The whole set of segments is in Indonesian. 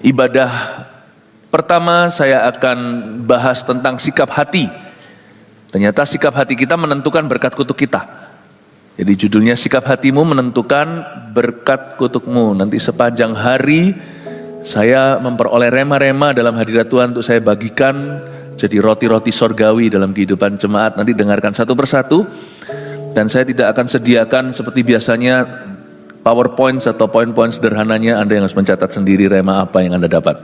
Ibadah pertama saya akan bahas tentang sikap hati. Ternyata sikap hati kita menentukan berkat kutuk kita. Jadi judulnya sikap hatimu menentukan berkat kutukmu. Nanti sepanjang hari saya memperoleh rema-rema dalam hadirat Tuhan untuk saya bagikan jadi roti-roti sorgawi dalam kehidupan jemaat. Nanti dengarkan satu persatu. Dan saya tidak akan sediakan seperti biasanya PowerPoint atau poin-poin sederhananya. Anda yang harus mencatat sendiri rema apa yang Anda dapat.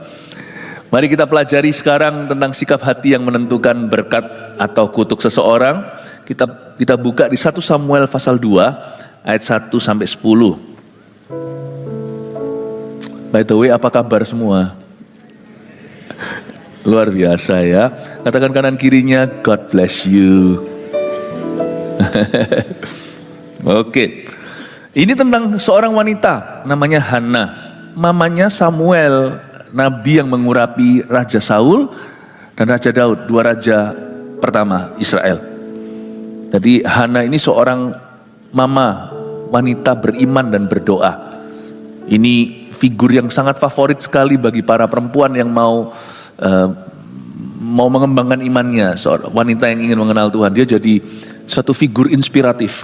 Mari kita pelajari sekarang tentang sikap hati yang menentukan berkat atau kutuk seseorang. Kita buka di 1 Samuel pasal 2 ayat 1 sampai 10. By the way, apa kabar semua? Luar biasa ya. Katakan kanan kirinya, God bless you. Oke. Ini tentang seorang wanita namanya Hana. Mamanya Samuel, nabi yang mengurapi Raja Saul dan Raja Daud, dua raja pertama Israel. Jadi Hana ini seorang mama, wanita beriman dan berdoa. Ini figur yang sangat favorit sekali bagi para perempuan yang mau mengembangkan imannya. Seorang wanita yang ingin mengenal Tuhan, dia jadi satu figur inspiratif.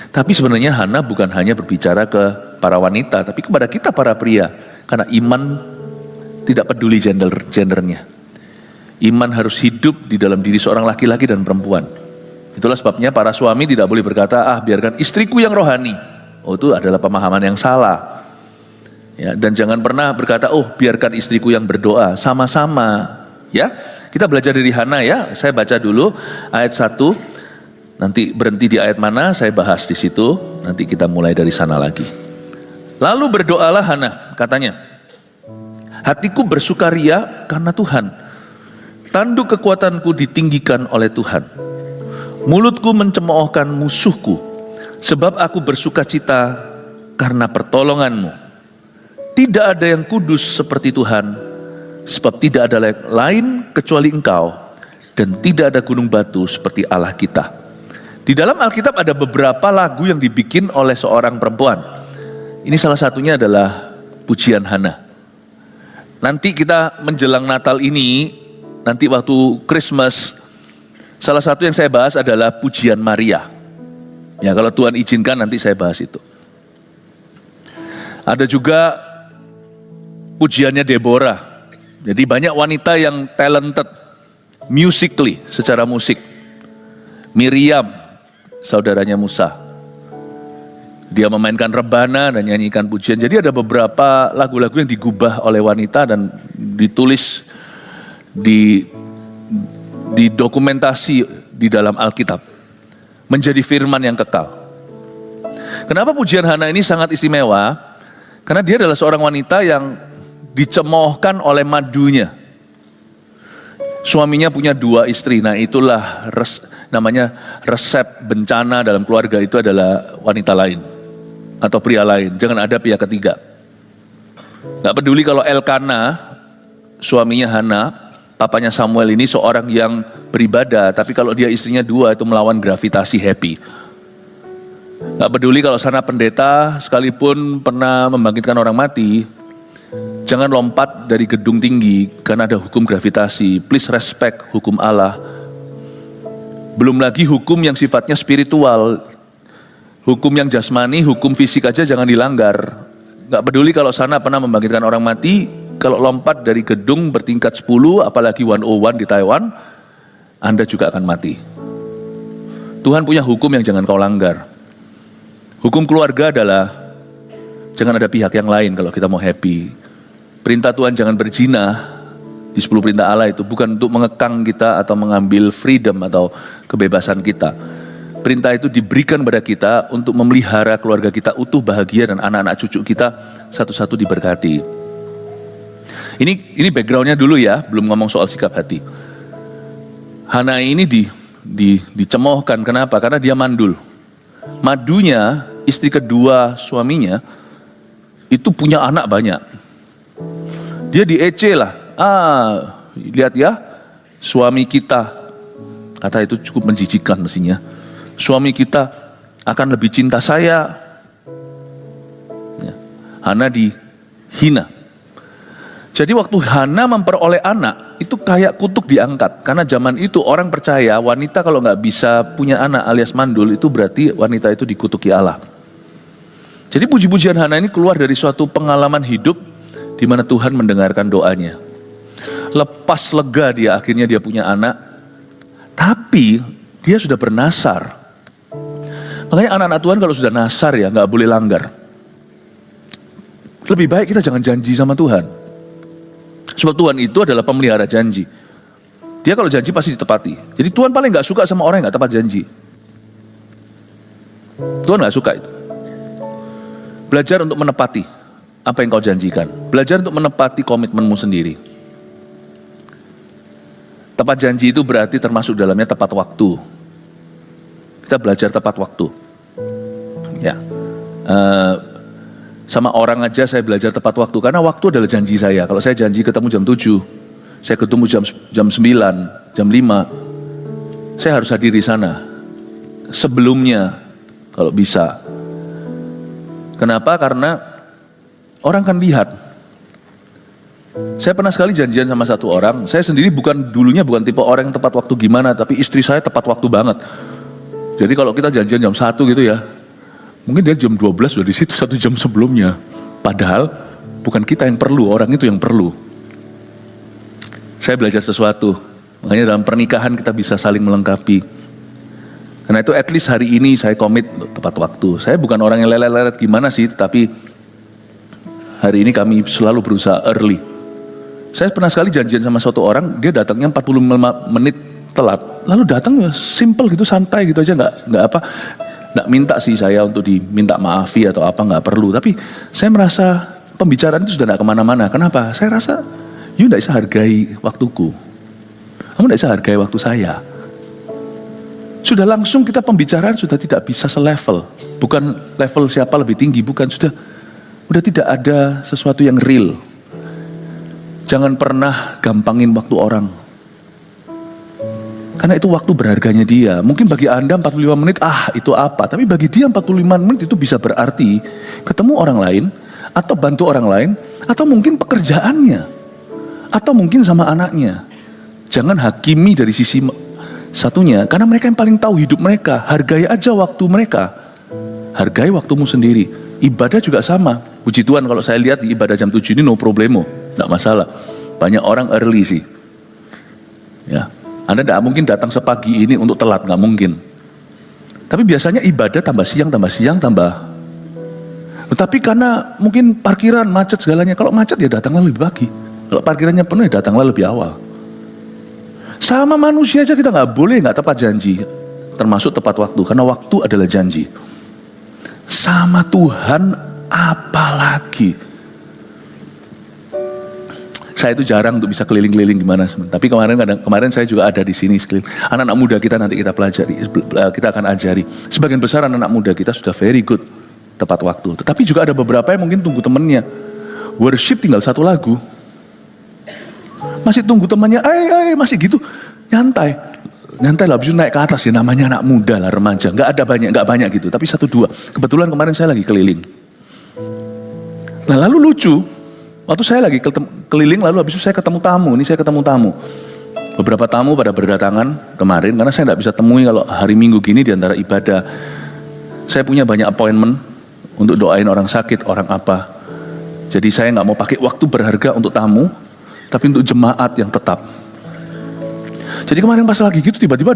Tapi sebenarnya Hana bukan hanya berbicara ke para wanita, tapi kepada kita para pria. Karena iman tidak peduli gendernya. Iman harus hidup di dalam diri seorang laki-laki dan perempuan. Itulah sebabnya para suami tidak boleh berkata, biarkan istriku yang rohani. Oh, itu adalah pemahaman yang salah. Ya, dan jangan pernah berkata, biarkan istriku yang berdoa. Sama-sama. Ya, kita belajar dari Hana ya. Saya baca dulu ayat 1. Nanti berhenti di ayat mana, saya bahas di situ. Nanti kita mulai dari sana lagi. Lalu berdoalah Hana, katanya, hatiku bersukaria karena Tuhan. Tanduk kekuatanku ditinggikan oleh Tuhan. Mulutku mencemoohkan musuhku, sebab aku bersukacita karena pertolonganmu. Tidak ada yang kudus seperti Tuhan, sebab tidak ada lain kecuali Engkau, dan tidak ada gunung batu seperti Allah kita. Di dalam Alkitab ada beberapa lagu yang dibikin oleh seorang perempuan. Ini salah satunya adalah pujian Hana. Nanti kita menjelang Natal ini, nanti waktu Christmas, salah satu yang saya bahas adalah pujian Maria. Ya, kalau Tuhan izinkan nanti saya bahas itu. Ada juga pujiannya Deborah. Jadi banyak wanita yang talented musically, secara musik. Miriam, saudaranya Musa. Dia memainkan rebana dan nyanyikan pujian. Jadi ada beberapa lagu-lagu yang digubah oleh wanita dan ditulis didokumentasi di dalam Alkitab. Menjadi firman yang kekal. Kenapa pujian Hana ini sangat istimewa? Karena dia adalah seorang wanita yang dicemoohkan oleh madunya. Suaminya punya 2 istri. Nah, itulah namanya resep bencana dalam keluarga itu adalah wanita lain atau pria lain. Jangan ada pihak ketiga. Gak peduli kalau Elkana, suaminya Hana, papanya Samuel ini seorang yang beribadah, tapi kalau dia istrinya 2 itu melawan gravitasi happy. Gak peduli kalau sana pendeta sekalipun pernah membangkitkan orang mati, jangan lompat dari gedung tinggi karena ada hukum gravitasi. Please respect hukum Allah. Belum lagi hukum yang sifatnya spiritual. Hukum yang jasmani, hukum fisik aja jangan dilanggar. Gak peduli kalau sana pernah membangkitkan orang mati, kalau lompat dari gedung bertingkat 10, apalagi 101 di Taiwan, Anda juga akan mati. Tuhan punya hukum yang jangan kau langgar. Hukum keluarga adalah jangan ada pihak yang lain kalau kita mau happy. Perintah Tuhan jangan berzina di 10 perintah Allah itu bukan untuk mengekang kita atau mengambil freedom atau kebebasan kita. Perintah itu diberikan kepada kita untuk memelihara keluarga kita utuh, bahagia, dan anak-anak cucu kita satu-satu diberkati. Ini backgroundnya dulu ya, belum ngomong soal sikap hati. Hana ini dicemoohkan, kenapa? Karena dia mandul. Madunya, istri kedua suaminya, itu punya anak banyak. Dia diece lah. Lihat ya, suami kita, kata itu cukup menjijikkan mestinya. Suami kita akan lebih cinta saya. Ya. Hana dihina. Jadi waktu Hana memperoleh anak, itu kayak kutuk diangkat. Karena zaman itu orang percaya wanita kalau nggak bisa punya anak alias mandul, itu berarti wanita itu dikutuki Allah. Jadi puji-pujian Hana ini keluar dari suatu pengalaman hidup di mana Tuhan mendengarkan doanya. Lepas lega dia, akhirnya dia punya anak. Tapi dia sudah bernasar. Makanya anak-anak Tuhan kalau sudah nasar ya nggak boleh langgar. Lebih baik kita jangan janji sama Tuhan. Sebab Tuhan itu adalah pemelihara janji. Dia kalau janji pasti ditepati. Jadi Tuhan paling gak suka sama orang yang gak tepat janji. Tuhan gak suka itu. Belajar untuk menepati apa yang kau janjikan. Belajar untuk menepati komitmenmu sendiri. Tepat janji itu berarti termasuk dalamnya tepat waktu. Kita belajar tepat waktu. Ya. Sama orang aja saya belajar tepat waktu, karena waktu adalah janji saya. Kalau saya janji ketemu jam 7, saya ketemu jam 9, jam 5, saya harus hadir di sana. Sebelumnya, kalau bisa. Kenapa? Karena orang kan lihat. Saya pernah sekali janjian sama satu orang, saya sendiri dulunya bukan tipe orang yang tepat waktu gimana, tapi istri saya tepat waktu banget. Jadi kalau kita janjian jam 1 gitu ya, mungkin dia jam 12 sudah di situ 1 jam sebelumnya. Padahal bukan kita yang perlu, orang itu yang perlu. Saya belajar sesuatu. Makanya dalam pernikahan kita bisa saling melengkapi. Karena itu at least hari ini saya komit tepat waktu. Saya bukan orang yang lelet-lelet gimana sih, tetapi hari ini kami selalu berusaha early. Saya pernah sekali janjian sama suatu orang, dia datangnya 45 menit telat. Lalu datang simple gitu, santai gitu aja, nggak apa. Nggak minta sih saya untuk diminta maafi atau apa, nggak perlu. Tapi saya merasa pembicaraan itu sudah nggak kemana-mana. Kenapa? Saya rasa, you nggak bisa hargai waktuku. Kamu nggak bisa hargai waktu saya. Sudah langsung kita pembicaraan sudah tidak bisa selevel. Bukan level siapa lebih tinggi, bukan. Sudah tidak ada sesuatu yang real. Jangan pernah gampangin waktu orang. Karena itu waktu berharganya dia. Mungkin bagi Anda 45 menit, itu apa. Tapi bagi dia 45 menit itu bisa berarti ketemu orang lain, atau bantu orang lain, atau mungkin pekerjaannya, atau mungkin sama anaknya. Jangan hakimi dari sisi satunya, karena mereka yang paling tahu hidup mereka. Hargai aja waktu mereka. Hargai waktumu sendiri. Ibadah juga sama. Puji Tuhan kalau saya lihat di ibadah jam 7 ini no problemo. Nggak masalah. Banyak orang early sih. Ya. Anda tidak mungkin datang sepagi ini untuk telat, nggak mungkin. Tapi biasanya ibadah tambah siang. Tetapi karena mungkin parkiran, macet segalanya. Kalau macet ya datanglah lebih pagi. Kalau parkirannya penuh ya datanglah lebih awal. Sama manusia aja kita nggak boleh nggak tepat janji. Termasuk tepat waktu, karena waktu adalah janji. Sama Tuhan apalagi. Saya itu jarang untuk bisa keliling-keliling gimana, tapi kemarin saya juga ada di sini sekeliling. Anak-anak muda kita nanti kita pelajari, kita akan ajari. Sebagian besar anak-anak muda kita sudah very good tepat waktu. Tetapi juga ada beberapa yang mungkin tunggu temennya. Worship tinggal 1 lagu, masih tunggu temannya, masih gitu, nyantai lah, habis itu naik ke atas ya, namanya anak muda lah, remaja. Nggak banyak gitu, tapi 1-2. Kebetulan kemarin saya lagi keliling. Nah lalu lucu. Waktu saya lagi keliling, lalu habis itu saya ketemu tamu. Beberapa tamu pada berdatangan kemarin, karena saya tidak bisa temui kalau hari Minggu gini di antara ibadah. Saya punya banyak appointment untuk doain orang sakit, orang apa. Jadi saya nggak mau pakai waktu berharga untuk tamu, tapi untuk jemaat yang tetap. Jadi kemarin pas lagi gitu tiba-tiba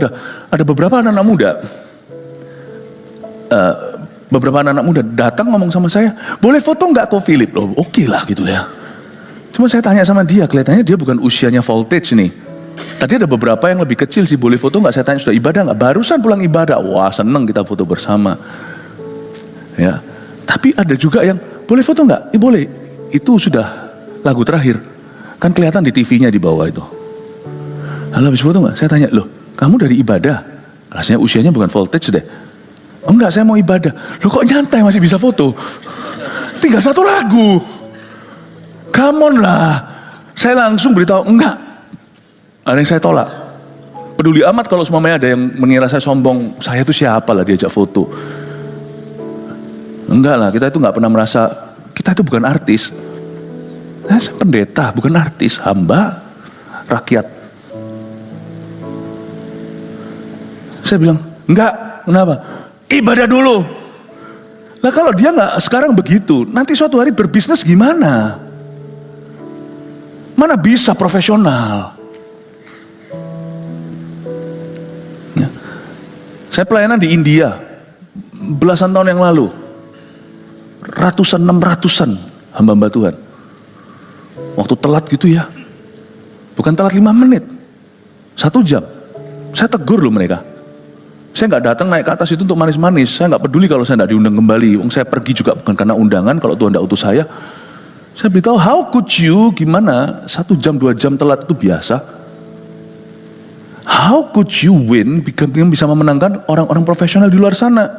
ada beberapa anak-anak muda. Beberapa anak-anak muda datang ngomong sama saya, boleh foto nggak kok Philip? Loh, oke lah gitu ya. Cuma saya tanya sama dia, kelihatannya dia bukan usianya voltage nih. Tadi ada beberapa yang lebih kecil sih, boleh foto nggak? Saya tanya, sudah ibadah nggak? Barusan pulang ibadah. Wah seneng kita foto bersama. Ya. Tapi ada juga yang, boleh foto nggak? Boleh. Itu sudah lagu terakhir. Kan kelihatan di TV-nya di bawah itu. Lalu habis foto nggak? Saya tanya, loh kamu dari ibadah? Rasanya usianya bukan voltage deh. Enggak, saya mau ibadah. Loh kok nyantai masih bisa foto? Tinggal 1 lagu. Come on lah. Saya langsung beritahu, enggak. Ada yang saya tolak. Peduli amat kalau semuanya ada yang mengira saya sombong. Saya itu siapa lah diajak foto. Enggak lah, kita itu nggak pernah merasa, kita itu bukan artis. Saya pendeta, bukan artis, hamba rakyat. Saya bilang, enggak, kenapa? Ibadah dulu. Nah kalau dia nggak sekarang begitu, nanti suatu hari berbisnis gimana? Mana bisa profesional? Ya. Saya pelayanan di India, belasan tahun yang lalu, ratusan, 600-an hamba-hamba Tuhan. Waktu telat gitu ya, bukan telat 5 menit, 1 jam. Saya tegur loh mereka. Saya nggak datang naik ke atas itu untuk manis-manis. Saya nggak peduli kalau saya nggak diundang kembali. Saya pergi juga bukan karena undangan. Kalau Tuhan nggak utus saya beritahu, how could you, gimana 1 jam 2 jam telat itu biasa. How could you win, bisa memenangkan orang-orang profesional di luar sana?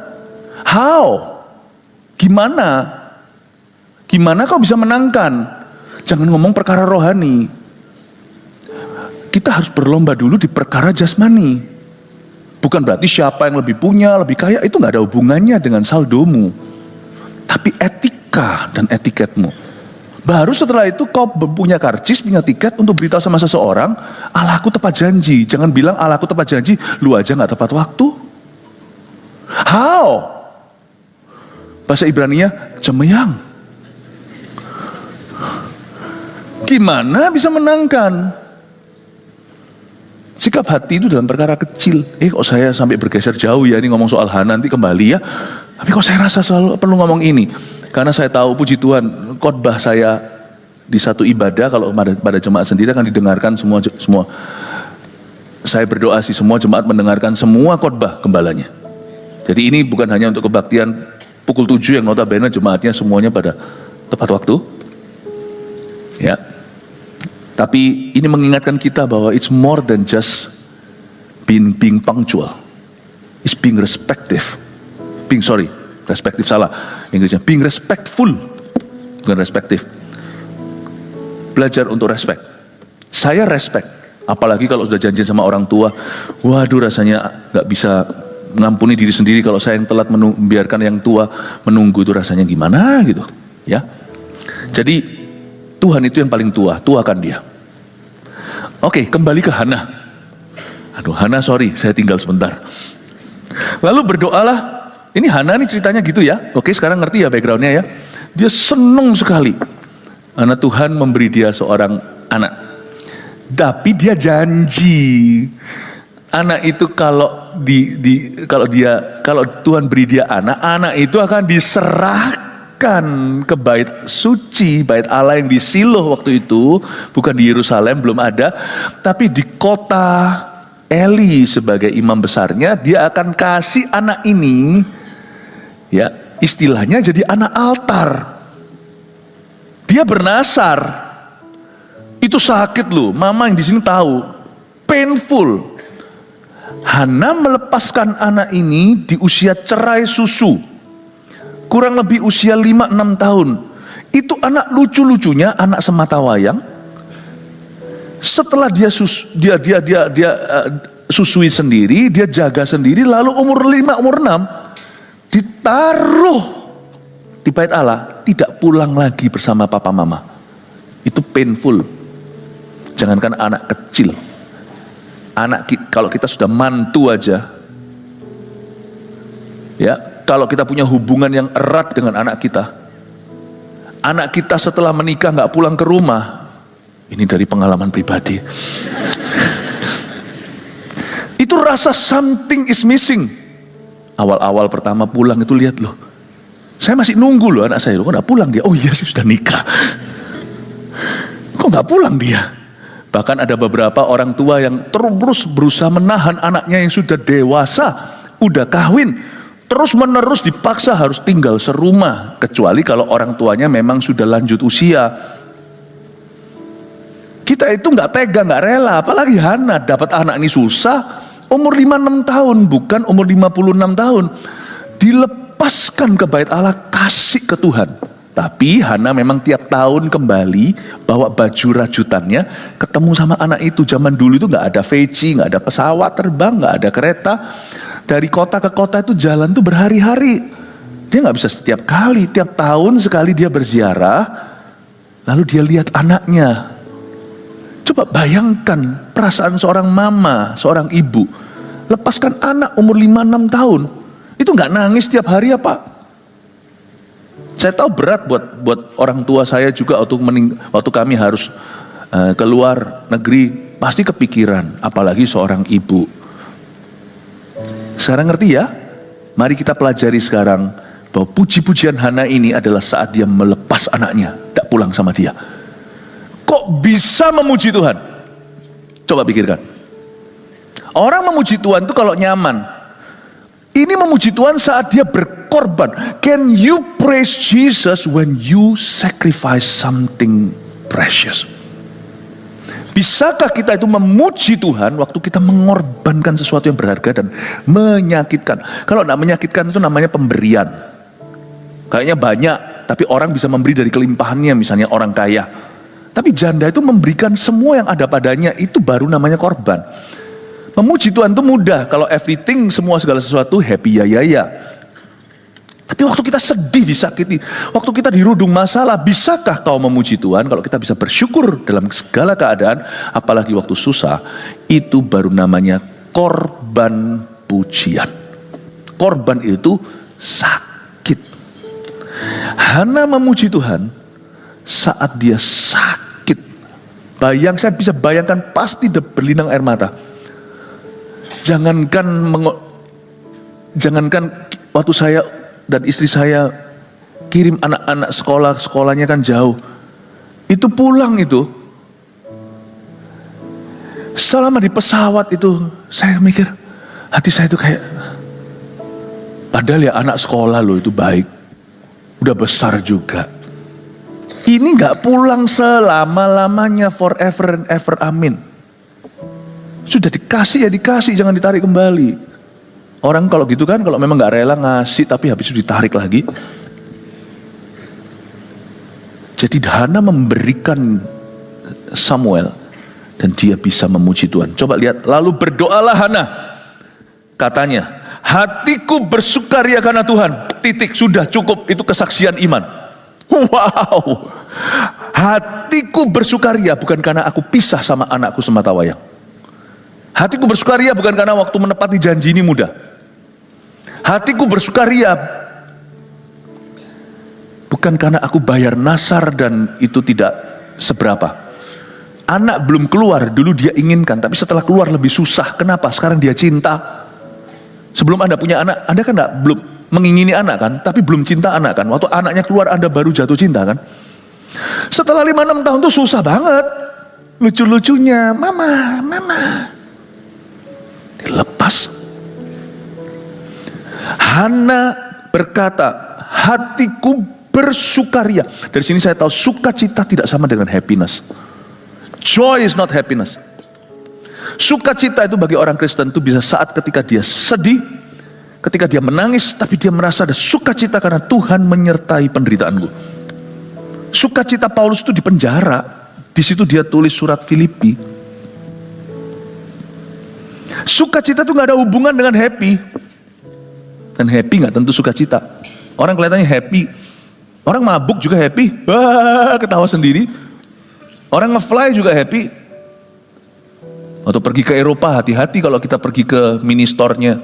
How? Gimana? Gimana kau bisa menangkan? Jangan ngomong perkara rohani. Kita harus berlomba dulu di perkara jasmani. Bukan berarti siapa yang lebih punya, lebih kaya, itu gak ada hubungannya dengan saldomu. Tapi etika dan etiketmu. Baru setelah itu kau punya karcis, punya tiket untuk beritahu sama seseorang, Allahku tepat janji. Jangan bilang Allahku tepat janji, lu aja gak tepat waktu. How? Bahasa Ibraninya, cemeyang. Gimana bisa menangkan? Sikap hati itu dalam perkara kecil. Kok saya sampai bergeser jauh ya, ini ngomong soal Hana, nanti kembali ya. Tapi kok saya rasa selalu perlu ngomong ini. Karena saya tahu, puji Tuhan, khotbah saya di satu ibadah, kalau pada jemaat sendiri akan didengarkan semua. Saya berdoa sih semua jemaat mendengarkan semua khotbah gembalanya. Jadi ini bukan hanya untuk kebaktian pukul 7 yang notabene jemaatnya semuanya pada tepat waktu. Ya. Tapi ini mengingatkan kita bahwa it's more than just being punctual. It's being respective. Respective salah. Inggrisnya being respectful. Bukan respective. Belajar untuk respect. Saya respect. Apalagi kalau sudah janji sama orang tua. Waduh, rasanya gak bisa mengampuni diri sendiri kalau saya yang telat membiarkan yang tua menunggu, itu rasanya gimana gitu. Ya. Jadi Tuhan itu yang paling tua, tuakan dia. Oke, kembali ke Hana. Aduh, Hana sorry, saya tinggal sebentar. Lalu berdoalah. Ini Hana nih ceritanya gitu ya. Oke, sekarang ngerti ya backgroundnya ya. Dia senang sekali. Karena Tuhan memberi dia seorang anak. Tapi dia janji. Anak itu kalau kalau Tuhan beri dia anak itu akan diserahkan ke bait suci, bait Allah yang di Shiloh waktu itu, bukan di Yerusalem, belum ada, tapi di kota Eli sebagai imam besarnya, dia akan kasih anak ini, ya istilahnya jadi anak altar. Dia bernasar, itu sakit loh, mama yang di sini tahu, painful. Hana melepaskan anak ini di usia cerai susu. Kurang lebih usia 5-6 tahun. Itu anak lucu-lucunya, anak sematawayang. Setelah dia susui sendiri, dia jaga sendiri, lalu umur 5, umur 6 ditaruh di bait Allah, tidak pulang lagi bersama papa mama. Itu painful. Jangankan anak kecil. Kalau kita sudah mantu aja, ya, kalau kita punya hubungan yang erat dengan anak kita setelah menikah nggak pulang ke rumah, ini dari pengalaman pribadi, itu rasa something is missing. Awal-awal pertama pulang itu lihat loh, saya masih nunggu loh anak saya, kok nggak pulang dia? Oh iya sih sudah nikah, kok nggak pulang dia? Bahkan ada beberapa orang tua yang terus berusaha menahan anaknya yang sudah dewasa, udah kawin, terus menerus dipaksa harus tinggal serumah, kecuali kalau orang tuanya memang sudah lanjut usia. Kita itu nggak tega, nggak rela, apalagi Hana dapat anak ini susah, umur 5-6 tahun, bukan umur 56 tahun, dilepaskan ke bait Allah, kasih ke Tuhan. Tapi Hana memang tiap tahun kembali bawa baju rajutannya, ketemu sama anak itu. Zaman dulu itu nggak ada VC, nggak ada pesawat terbang, nggak ada kereta. Dari kota ke kota itu jalan tuh berhari-hari. Dia nggak bisa setiap kali, tiap tahun sekali dia berziarah. Lalu dia lihat anaknya. Coba bayangkan perasaan seorang mama, seorang ibu. Lepaskan anak umur 5-6 tahun. Itu gak nangis tiap hari apa? Saya tahu berat buat orang tua saya juga waktu kami harus keluar negeri. Pasti kepikiran, apalagi seorang ibu. Sekarang ngerti ya? Mari kita pelajari sekarang bahwa puji-pujian Hana ini adalah saat dia melepas anaknya, tidak pulang sama dia. Kok bisa memuji Tuhan? Coba pikirkan. Orang memuji Tuhan itu kalau nyaman. Ini memuji Tuhan saat dia berkorban. Can you praise Jesus when you sacrifice something precious? Bisakah kita itu memuji Tuhan waktu kita mengorbankan sesuatu yang berharga dan menyakitkan? Kalau tidak menyakitkan itu namanya pemberian. Kayaknya banyak, tapi orang bisa memberi dari kelimpahannya, misalnya orang kaya. Tapi janda itu memberikan semua yang ada padanya, itu baru namanya korban. Memuji Tuhan itu mudah, kalau everything, semua segala sesuatu happy ya. Tapi waktu kita sedih, disakiti, waktu kita dirudung masalah, bisakah kau memuji Tuhan? Kalau kita bisa bersyukur dalam segala keadaan, apalagi waktu susah, itu baru namanya korban pujian. Korban itu sakit. Hana memuji Tuhan saat dia sakit. Saya bisa bayangkan pasti berlinang air mata. Jangankan waktu saya dan istri saya kirim anak-anak sekolahnya kan jauh. Itu pulang itu. Selama di pesawat itu saya mikir, hati saya itu kayak, padahal ya anak sekolah loh itu baik. Udah besar juga. Ini gak pulang selama-lamanya, forever and ever, amin. Sudah dikasih ya dikasih, jangan ditarik kembali. Orang kalau gitu kan, kalau memang gak rela ngasih, tapi habis itu ditarik lagi. Jadi Hana memberikan Samuel, dan dia bisa memuji Tuhan. Coba lihat, lalu berdoalah Hana. Katanya, hatiku bersukaria karena Tuhan. Titik, sudah cukup, itu kesaksian iman. Wow, hatiku bersukaria bukan karena aku pisah sama anakku sematawayang. Hatiku bersukaria bukan karena waktu menepati janji ini mudah. Hatiku bersukaria bukan karena aku bayar nasar dan itu tidak seberapa. Anak belum keluar, dulu dia inginkan, tapi setelah keluar lebih susah. Kenapa? Sekarang dia cinta. Sebelum Anda punya anak, Anda kan belum mengingini anak kan, tapi belum cinta anak kan. Waktu anaknya keluar, Anda baru jatuh cinta kan. Setelah 5-6 tahun tuh susah banget. Lucu-lucunya, mama. Dilepas. Hana berkata, hatiku bersukaria. Dari sini saya tahu sukacita tidak sama dengan happiness. Joy is not happiness. Sukacita itu bagi orang Kristen itu bisa saat ketika dia sedih, ketika dia menangis, tapi dia merasa ada sukacita karena Tuhan menyertai penderitaanku. Sukacita Paulus itu di penjara. Di situ dia tulis surat Filipi. Sukacita itu gak ada hubungan dengan happy. Dan happy gak tentu sukacita. Orang kelihatannya happy. Orang mabuk juga happy. Wah, ketawa sendiri. Orang nge-fly juga happy. Atau pergi ke Eropa, hati-hati kalau kita pergi ke mini store-nya.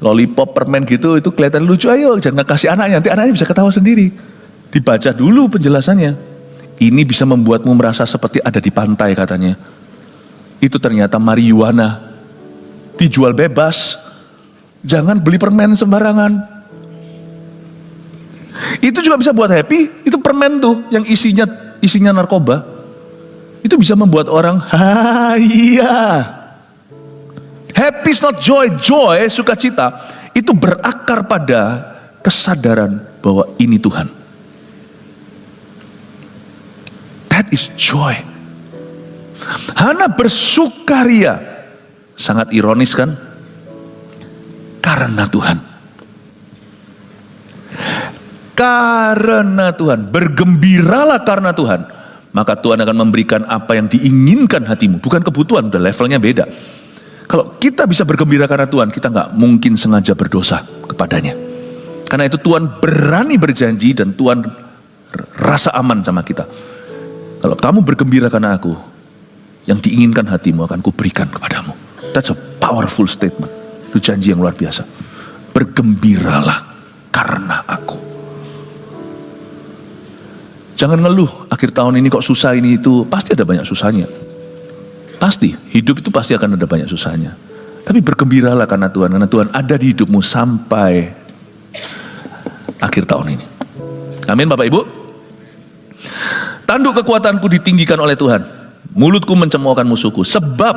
Lollipop, permen gitu, itu kelihatan lucu. Ayo, jangan kasih anaknya, nanti anaknya bisa ketawa sendiri. Dibaca dulu penjelasannya. Ini bisa membuatmu merasa seperti ada di pantai katanya. Itu ternyata marijuana. Dijual bebas. Jangan beli permen sembarangan. Itu juga bisa buat happy. Itu permen tuh yang isinya narkoba. Itu bisa membuat orang iya. Happy is not joy. Joy, sukacita, itu berakar pada kesadaran bahwa ini Tuhan. That is joy. Hana bersukaria. Sangat ironis kan? Karena Tuhan. Karena Tuhan. Bergembiralah karena Tuhan. Maka Tuhan akan memberikan apa yang diinginkan hatimu. Bukan kebutuhan, udah levelnya beda. Kalau kita bisa bergembira karena Tuhan, kita gak mungkin sengaja berdosa kepadanya. Karena itu Tuhan berani berjanji dan Tuhan rasa aman sama kita. Kalau kamu bergembira karena aku, yang diinginkan hatimu akan kuberikan kepadamu. That's a powerful statement. Itu janji yang luar biasa. Bergembiralah karena aku. Jangan ngeluh, akhir tahun ini kok susah ini itu. Pasti ada banyak susahnya. Pasti, hidup itu pasti akan ada banyak susahnya. Tapi bergembiralah karena Tuhan ada di hidupmu sampai akhir tahun ini. Amin Bapak Ibu. Tanduk kekuatanku ditinggikan oleh Tuhan. Mulutku mencemoohkan musuhku. Sebab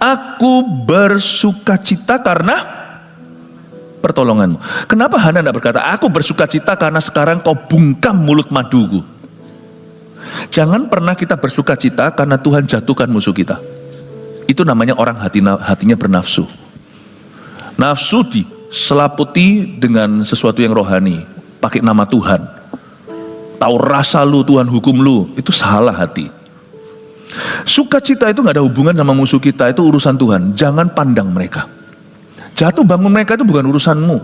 aku bersukacita karena pertolonganmu. Kenapa Hana tidak berkata, aku bersukacita karena sekarang kau bungkam mulut maduku. Jangan pernah kita bersukacita karena Tuhan jatuhkan musuh kita. Itu namanya orang hatinya bernafsu. Nafsu diselaputi dengan sesuatu yang rohani. Pakai nama Tuhan. Tahu rasa lu, Tuhan hukum lu. Itu salah hati. Sukacita itu gak ada hubungan sama musuh kita. Itu urusan Tuhan. Jangan pandang mereka. Jatuh bangun mereka itu bukan urusanmu.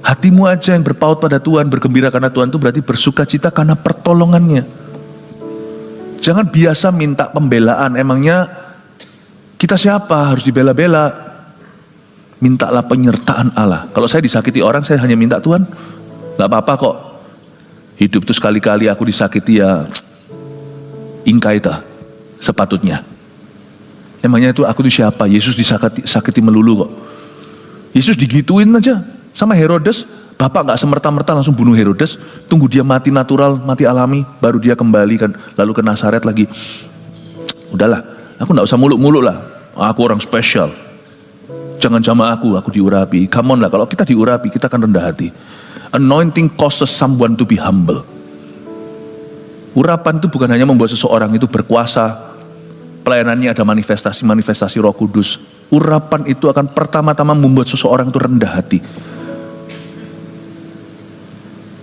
Hatimu aja yang berpaut pada Tuhan. Bergembira karena Tuhan itu berarti bersukacita karena pertolongannya. Jangan biasa minta pembelaan. Emangnya kita siapa harus dibela-bela? Mintalah penyertaan Allah. Kalau saya disakiti orang, saya hanya minta Tuhan, gak apa-apa kok. Hidup itu sekali-kali aku disakiti ya, ingkaita sepatutnya. Emangnya itu aku itu siapa? Yesus disakiti melulu kok. Yesus digituin aja sama Herodes. Bapak gak semerta-merta langsung bunuh Herodes. Tunggu dia mati natural, mati alami, baru dia kembali kan, lalu ke Nazaret lagi. Udahlah, aku gak usah muluk-muluk lah. Aku orang spesial. Jangan sama aku diurapi. Come on lah, kalau kita diurapi kita akan rendah hati. Anointing causes someone to be humble. Urapan itu bukan hanya membuat seseorang itu berkuasa. Pelayanannya ada manifestasi Roh Kudus. Urapan itu akan pertama-tama membuat seseorang itu rendah hati.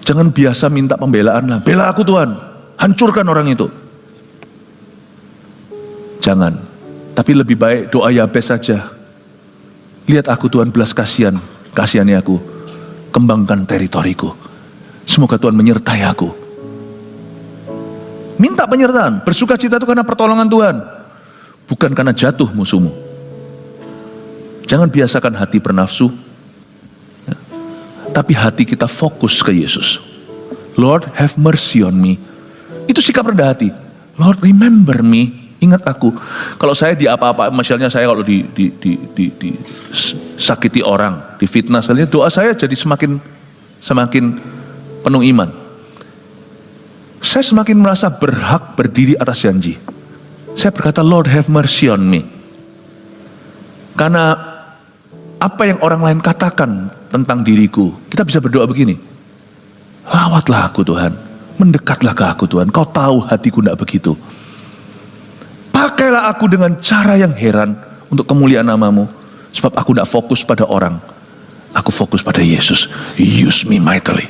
Jangan biasa minta pembelaan lah. Bela aku Tuhan, hancurkan orang itu. Jangan. Tapi lebih baik doa Yabes saja. Lihat aku Tuhan, belas kasihani aku. Kembangkan teritoriku. Semoga Tuhan menyertai aku. Minta penyertaan. Bersukacita itu karena pertolongan Tuhan. Bukan karena jatuh musuhmu. Jangan biasakan hati bernafsu. Ya. Tapi hati kita fokus ke Yesus. Lord have mercy on me. Itu sikap rendah hati. Lord remember me. Ingat aku. Kalau saya di apa-apa, misalnya saya kalau disakiti orang, difitnah sekalian, doa saya jadi semakin penuh iman. Saya semakin merasa berhak berdiri atas janji. Saya berkata, Lord have mercy on me. Karena apa yang orang lain katakan tentang diriku, kita bisa berdoa begini. Lawatlah aku Tuhan, mendekatlah ke aku Tuhan, kau tahu hatiku tidak begitu. Pakailah aku dengan cara yang heran untuk kemuliaan namamu. Sebab aku tidak fokus pada orang. Aku fokus pada Yesus. Use me mightily.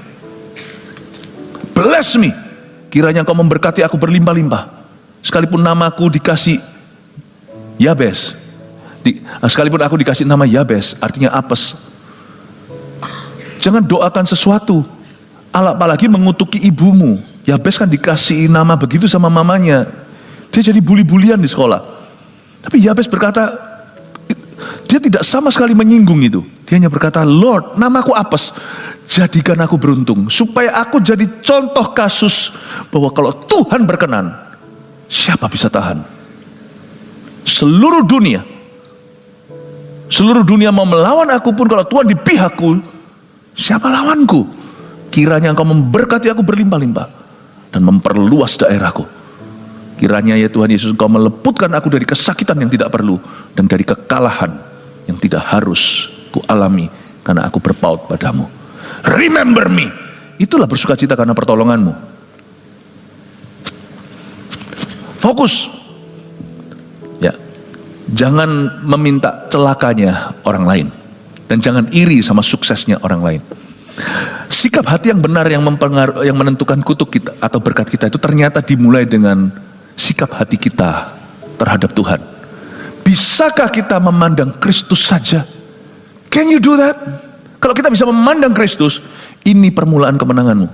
Bless me. Kiranya engkau memberkati aku berlimpah-limpah. Sekalipun namaku dikasih Yabes. Sekalipun aku dikasih nama Yabes, artinya apes. Jangan doakan sesuatu. Apalagi mengutuki ibumu. Yabes kan dikasih nama begitu sama mamanya. Dia jadi buli-bulian di sekolah. Tapi Yabes berkata, dia tidak sama sekali menyinggung itu. Dia hanya berkata, Lord, namaku apes. Jadikan aku beruntung. Supaya aku jadi contoh kasus bahwa kalau Tuhan berkenan, siapa bisa tahan? Seluruh dunia mau melawan aku pun, kalau Tuhan di pihakku, siapa lawanku? Kiranya engkau memberkati aku berlimpah-limpah dan memperluas daerahku. Kiranya ya Tuhan Yesus, engkau meleputkan aku dari kesakitan yang tidak perlu dan dari kekalahan yang tidak harus ku alami karena aku berpaut padamu. Remember me. Itulah bersukacita karena pertolonganmu. Fokus. Ya. Jangan meminta celakanya orang lain dan jangan iri sama suksesnya orang lain. Sikap hati yang benar yang menentukan kutuk kita atau berkat kita itu ternyata dimulai dengan sikap hati kita terhadap Tuhan. Bisakah kita memandang Kristus saja? Can you do that? Kalau kita bisa memandang Kristus, ini permulaan kemenanganmu.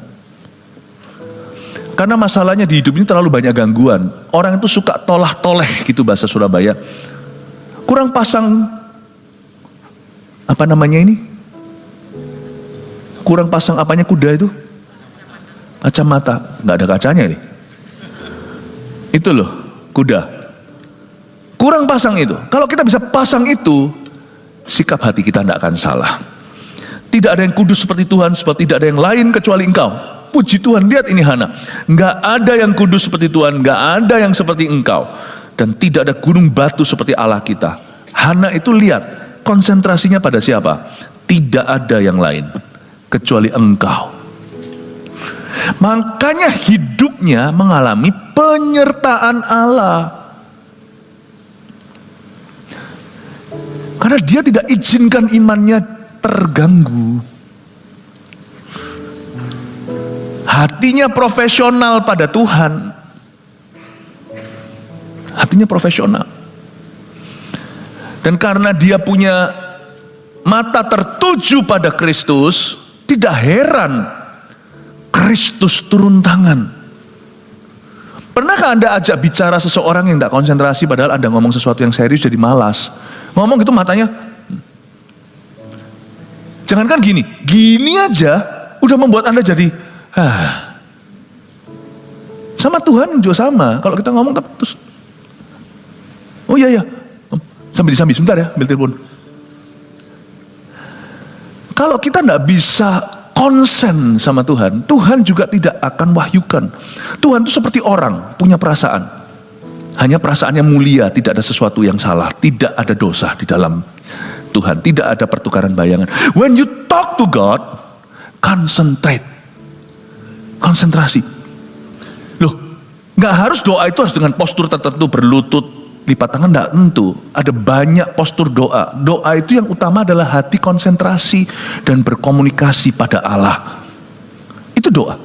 Karena masalahnya di hidup ini terlalu banyak gangguan. Orang itu suka tolah-toleh gitu bahasa Surabaya. Kurang pasang, apa namanya ini? Kurang pasang apanya kuda itu? Kacamata. Nggak ada kacanya nih. Itu loh, kuda. Kurang pasang itu. Kalau kita bisa pasang itu, sikap hati kita tidak akan salah. Tidak ada yang kudus seperti Tuhan, sebab tidak ada yang lain kecuali Engkau. Puji Tuhan, lihat ini Hana. Nggak ada yang kudus seperti Tuhan, nggak ada yang seperti Engkau. Dan tidak ada gunung batu seperti Allah kita. Hana itu lihat, konsentrasinya pada siapa? Tidak ada yang lain kecuali Engkau. Makanya hidupnya mengalami penyertaan Allah. Karena dia tidak izinkan imannya terganggu. Hatinya profesional pada Tuhan. Hatinya profesional. Dan karena dia punya mata tertuju pada Kristus, tidak heran Kristus turun tangan. Pernahkah Anda ajak bicara seseorang yang tidak konsentrasi padahal Anda ngomong sesuatu yang serius jadi malas? Ngomong gitu matanya. Jangankan gini aja udah membuat Anda jadi Sama Tuhan juga sama. Kalau kita ngomong terus, oh iya, sambil disambi, sebentar ya, ambil telepon. Kalau kita tidak bisa konsen sama Tuhan, Tuhan juga tidak akan wahyukan. Tuhan itu seperti orang, punya perasaan. Hanya perasaannya mulia, tidak ada sesuatu yang salah, tidak ada dosa di dalam Tuhan, tidak ada pertukaran bayangan. When you talk to God, concentrate. Konsentrasi. Loh, gak harus doa itu harus dengan postur tertentu, berlutut, lipat tangan, tidak tentu. Ada banyak postur doa. Doa itu yang utama adalah hati konsentrasi dan berkomunikasi pada Allah. Itu doa.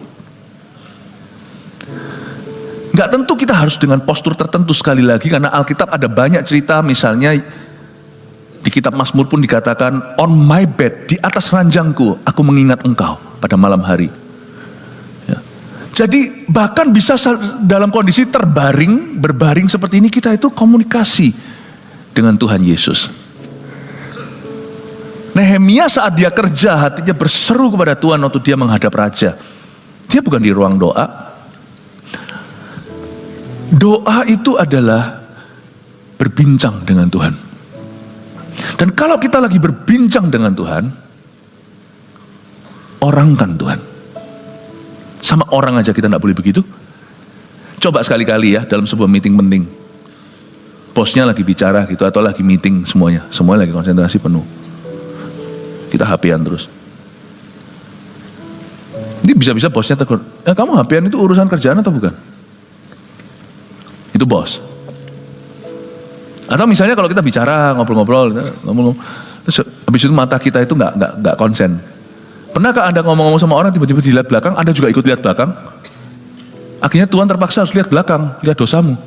Gak tentu kita harus dengan postur tertentu sekali lagi, karena Alkitab ada banyak cerita, misalnya di kitab Mazmur pun dikatakan, on my bed, di atas ranjangku, aku mengingat Engkau pada malam hari. Jadi bahkan bisa dalam kondisi berbaring seperti ini, kita itu komunikasi dengan Tuhan Yesus. Nehemia saat dia kerja, hatinya berseru kepada Tuhan waktu dia menghadap raja. Dia bukan di ruang doa. Doa itu adalah berbincang dengan Tuhan. Dan kalau kita lagi berbincang dengan Tuhan, orangkan Tuhan. Sama orang aja kita tidak boleh begitu. Coba sekali-kali ya dalam sebuah meeting penting, bosnya lagi bicara gitu atau lagi meeting semuanya lagi konsentrasi penuh, kita HP-an terus. Ini bisa-bisa bosnya tegur, kamu HP-an itu urusan kerjaan atau bukan? Itu bos. Atau misalnya kalau kita bicara ngobrol-ngobrol, terus habis itu mata kita itu nggak konsen. Pernahkah Anda ngomong-ngomong sama orang tiba-tiba dilihat belakang, Anda juga ikut lihat belakang? Akhirnya Tuhan terpaksa harus lihat belakang, lihat dosamu.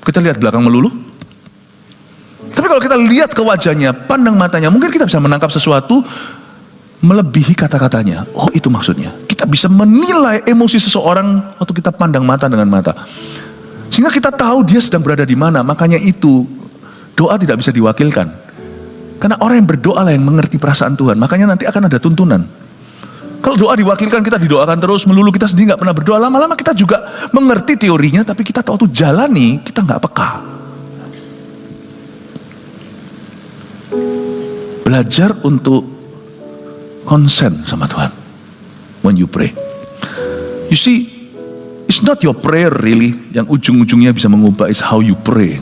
Kita lihat belakang melulu. Tapi kalau kita lihat ke wajahnya, pandang matanya, mungkin kita bisa menangkap sesuatu melebihi kata-katanya. Oh, itu maksudnya. Kita bisa menilai emosi seseorang waktu kita pandang mata dengan mata. Sehingga kita tahu dia sedang berada di mana. Makanya itu doa tidak bisa diwakilkan. Karena orang yang berdoa lah yang mengerti perasaan Tuhan. Makanya nanti akan ada tuntunan. Kalau doa diwakilkan, kita didoakan terus melulu, kita sendiri nggak pernah berdoa. Lama-lama kita juga mengerti teorinya, tapi kita tahu tuh jalani, kita nggak peka. Belajar untuk konsen sama Tuhan. When you pray, you see, it's not your prayer really yang ujung-ujungnya bisa mengubah, is how you pray.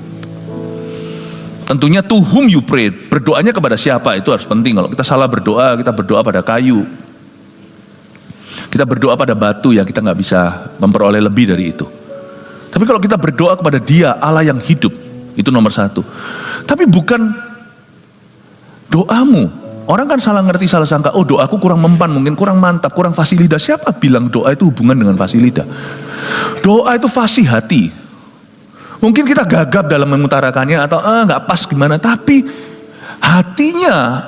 Tentunya to whom you pray, berdoanya kepada siapa itu harus penting. Kalau kita salah berdoa, kita berdoa pada kayu, kita berdoa pada batu, ya kita nggak bisa memperoleh lebih dari itu. Tapi kalau kita berdoa kepada Dia, Allah yang hidup, itu nomor satu. Tapi bukan doamu. Orang kan salah ngerti, salah sangka, oh doaku kurang mempan, mungkin kurang mantap, kurang fasilitas. Siapa bilang doa itu hubungan dengan fasilitas? Doa itu fasih hati. Mungkin kita gagap dalam mengutarakannya atau nggak pas gimana, tapi hatinya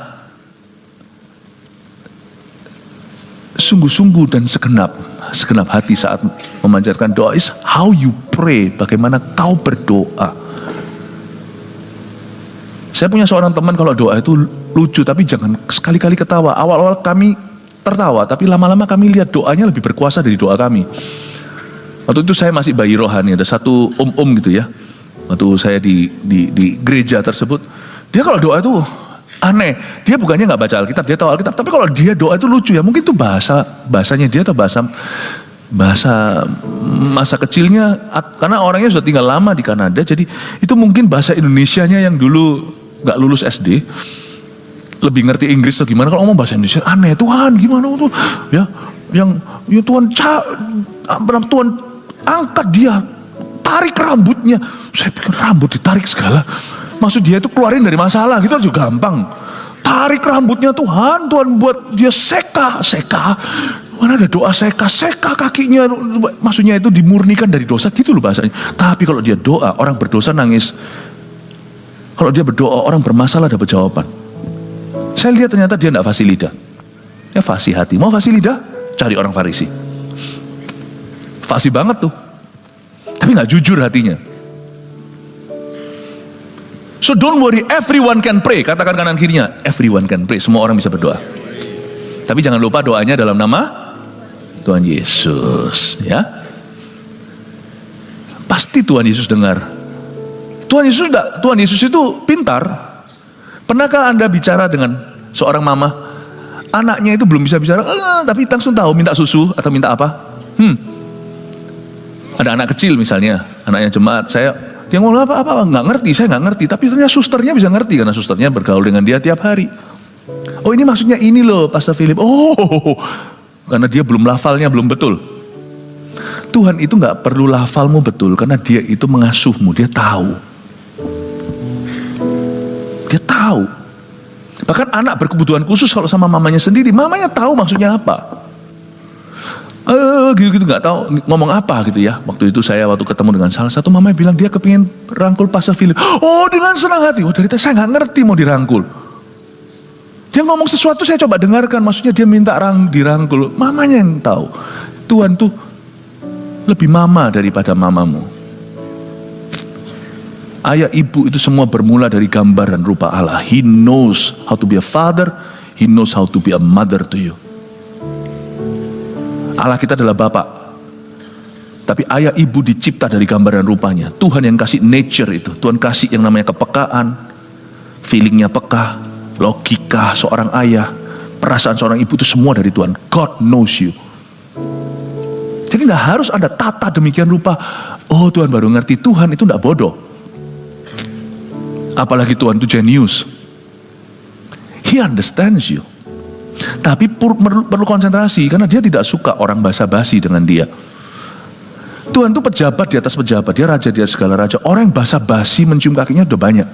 sungguh-sungguh dan segenap segenap hati saat memanjatkan doa is how you pray, bagaimana kau berdoa. Saya punya seorang teman kalau doa itu lucu, tapi jangan sekali-kali ketawa. Awal-awal kami tertawa, tapi lama-lama kami lihat doanya lebih berkuasa dari doa kami. Waktu itu saya masih bayi rohani, ada satu gitu ya. Waktu saya di gereja tersebut, dia kalau doa itu aneh. Dia bukannya nggak baca Alkitab, dia tahu Alkitab. Tapi kalau dia doa itu lucu ya. Mungkin itu bahasanya dia atau bahasa masa kecilnya. Karena orangnya sudah tinggal lama di Kanada. Jadi itu mungkin bahasa Indonesianya yang dulu nggak lulus SD. Lebih ngerti Inggris atau gimana. Kalau ngomong bahasa Indonesia aneh. Tuhan gimana tuh? Ya, Tuhan Tuhan angkat dia. Tarik rambutnya. Saya pikir rambut ditarik segala. Maksud dia itu keluarin dari masalah gitu juga gampang. Tarik rambutnya Tuhan buat dia seka. Mana ada doa seka kakinya. Maksudnya itu dimurnikan dari dosa gitu loh bahasanya. Tapi kalau dia doa, orang berdosa nangis. Kalau dia berdoa, orang bermasalah dapat jawaban. Saya lihat ternyata dia tidak fasih lidah. Ya fasih hati. Mau fasih lidah? Cari orang Farisi. Fasih banget tuh. Tapi gak jujur hatinya. So don't worry, everyone can pray. Katakan kanan kirinya, everyone can pray. Semua orang bisa berdoa. Tapi jangan lupa doanya dalam nama Tuhan Yesus, ya. Pasti Tuhan Yesus dengar. Tuhan Yesus itu pintar. Pernahkah Anda bicara dengan seorang mama, anaknya itu belum bisa bicara, tapi langsung tahu minta susu atau minta apa? Ada anak kecil misalnya, anaknya jemaat, dia ngomong apa nggak ngerti, saya nggak ngerti. Tapi ternyata susternya bisa ngerti karena susternya bergaul dengan dia tiap hari. Oh ini maksudnya ini loh, Pastor Philip. Oh, karena dia belum lafalnya belum betul. Tuhan itu nggak perlu lafalmu betul karena dia itu mengasuhmu, dia tahu. Dia tahu. Bahkan anak berkebutuhan khusus kalau sama mamanya sendiri, mamanya tahu maksudnya apa. Gitu nggak tahu ngomong apa gitu ya. Waktu itu saya ketemu dengan salah satu mama bilang dia kepingin rangkul Pastor Philip. Oh dengan senang hati. Oh dari tadi saya nggak ngerti mau dirangkul. Dia ngomong sesuatu saya coba dengarkan. Maksudnya dia minta dirangkul. Mamanya yang tahu. Tuhan tuh lebih mama daripada mamamu. Ayah ibu itu semua bermula dari gambar dan rupa Allah. He knows how to be a father. He knows how to be a mother to you. Allah kita adalah Bapak. Tapi ayah ibu dicipta dari gambar dan rupanya. Tuhan yang kasih nature itu. Tuhan kasih yang namanya kepekaan. Feelingnya peka. Logika seorang ayah. Perasaan seorang ibu itu semua dari Tuhan. God knows you. Jadi gak harus ada tata demikian rupa. Oh Tuhan baru ngerti. Tuhan itu gak bodoh. Apalagi Tuhan itu jenius. He understands you. Tapi perlu konsentrasi karena dia tidak suka orang basa-basi dengan dia. Tuhan itu pejabat di atas pejabat, dia raja di atas segala raja. Orang yang basa-basi mencium kakinya udah banyak.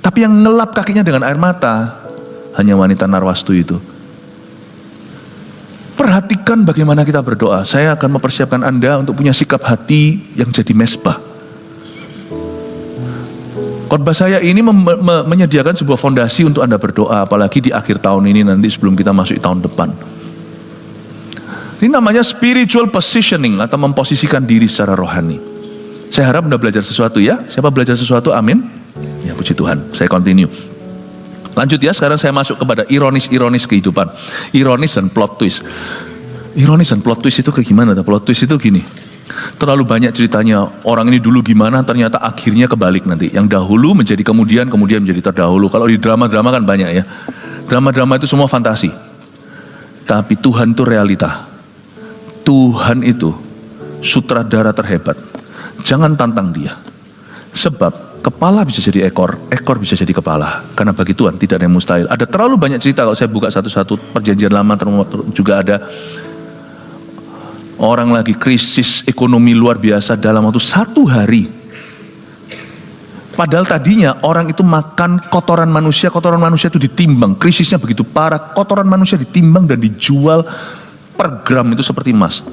Tapi yang ngelap kakinya dengan air mata hanya wanita Narwastu itu. Perhatikan bagaimana kita berdoa. Saya akan mempersiapkan Anda untuk punya sikap hati yang jadi mesbah. Khotbah saya ini menyediakan sebuah fondasi untuk Anda berdoa, apalagi di akhir tahun ini nanti sebelum kita masuk tahun depan. Ini namanya spiritual positioning atau memposisikan diri secara rohani. Saya harap Anda belajar sesuatu ya. Siapa belajar sesuatu? Amin. Ya puji Tuhan. Saya continue. Lanjut ya, sekarang saya masuk kepada ironis kehidupan. Ironis dan plot twist. Ironis dan plot twist itu kayak gimana? Plot twist itu gini. Terlalu banyak ceritanya, orang ini dulu gimana, ternyata akhirnya kebalik nanti. Yang dahulu menjadi kemudian menjadi terdahulu. Kalau di drama-drama kan banyak ya. Drama-drama itu semua fantasi. Tapi Tuhan itu realita. Tuhan itu sutradara terhebat. Jangan tantang dia. Sebab kepala bisa jadi ekor, ekor bisa jadi kepala. Karena bagi Tuhan tidak ada yang mustahil. Ada terlalu banyak cerita kalau saya buka satu-satu. Perjanjian lama juga ada. Orang lagi krisis ekonomi luar biasa dalam waktu 1 hari. Padahal tadinya orang itu makan kotoran manusia itu ditimbang. Krisisnya begitu parah, kotoran manusia ditimbang dan dijual per gram itu seperti emas.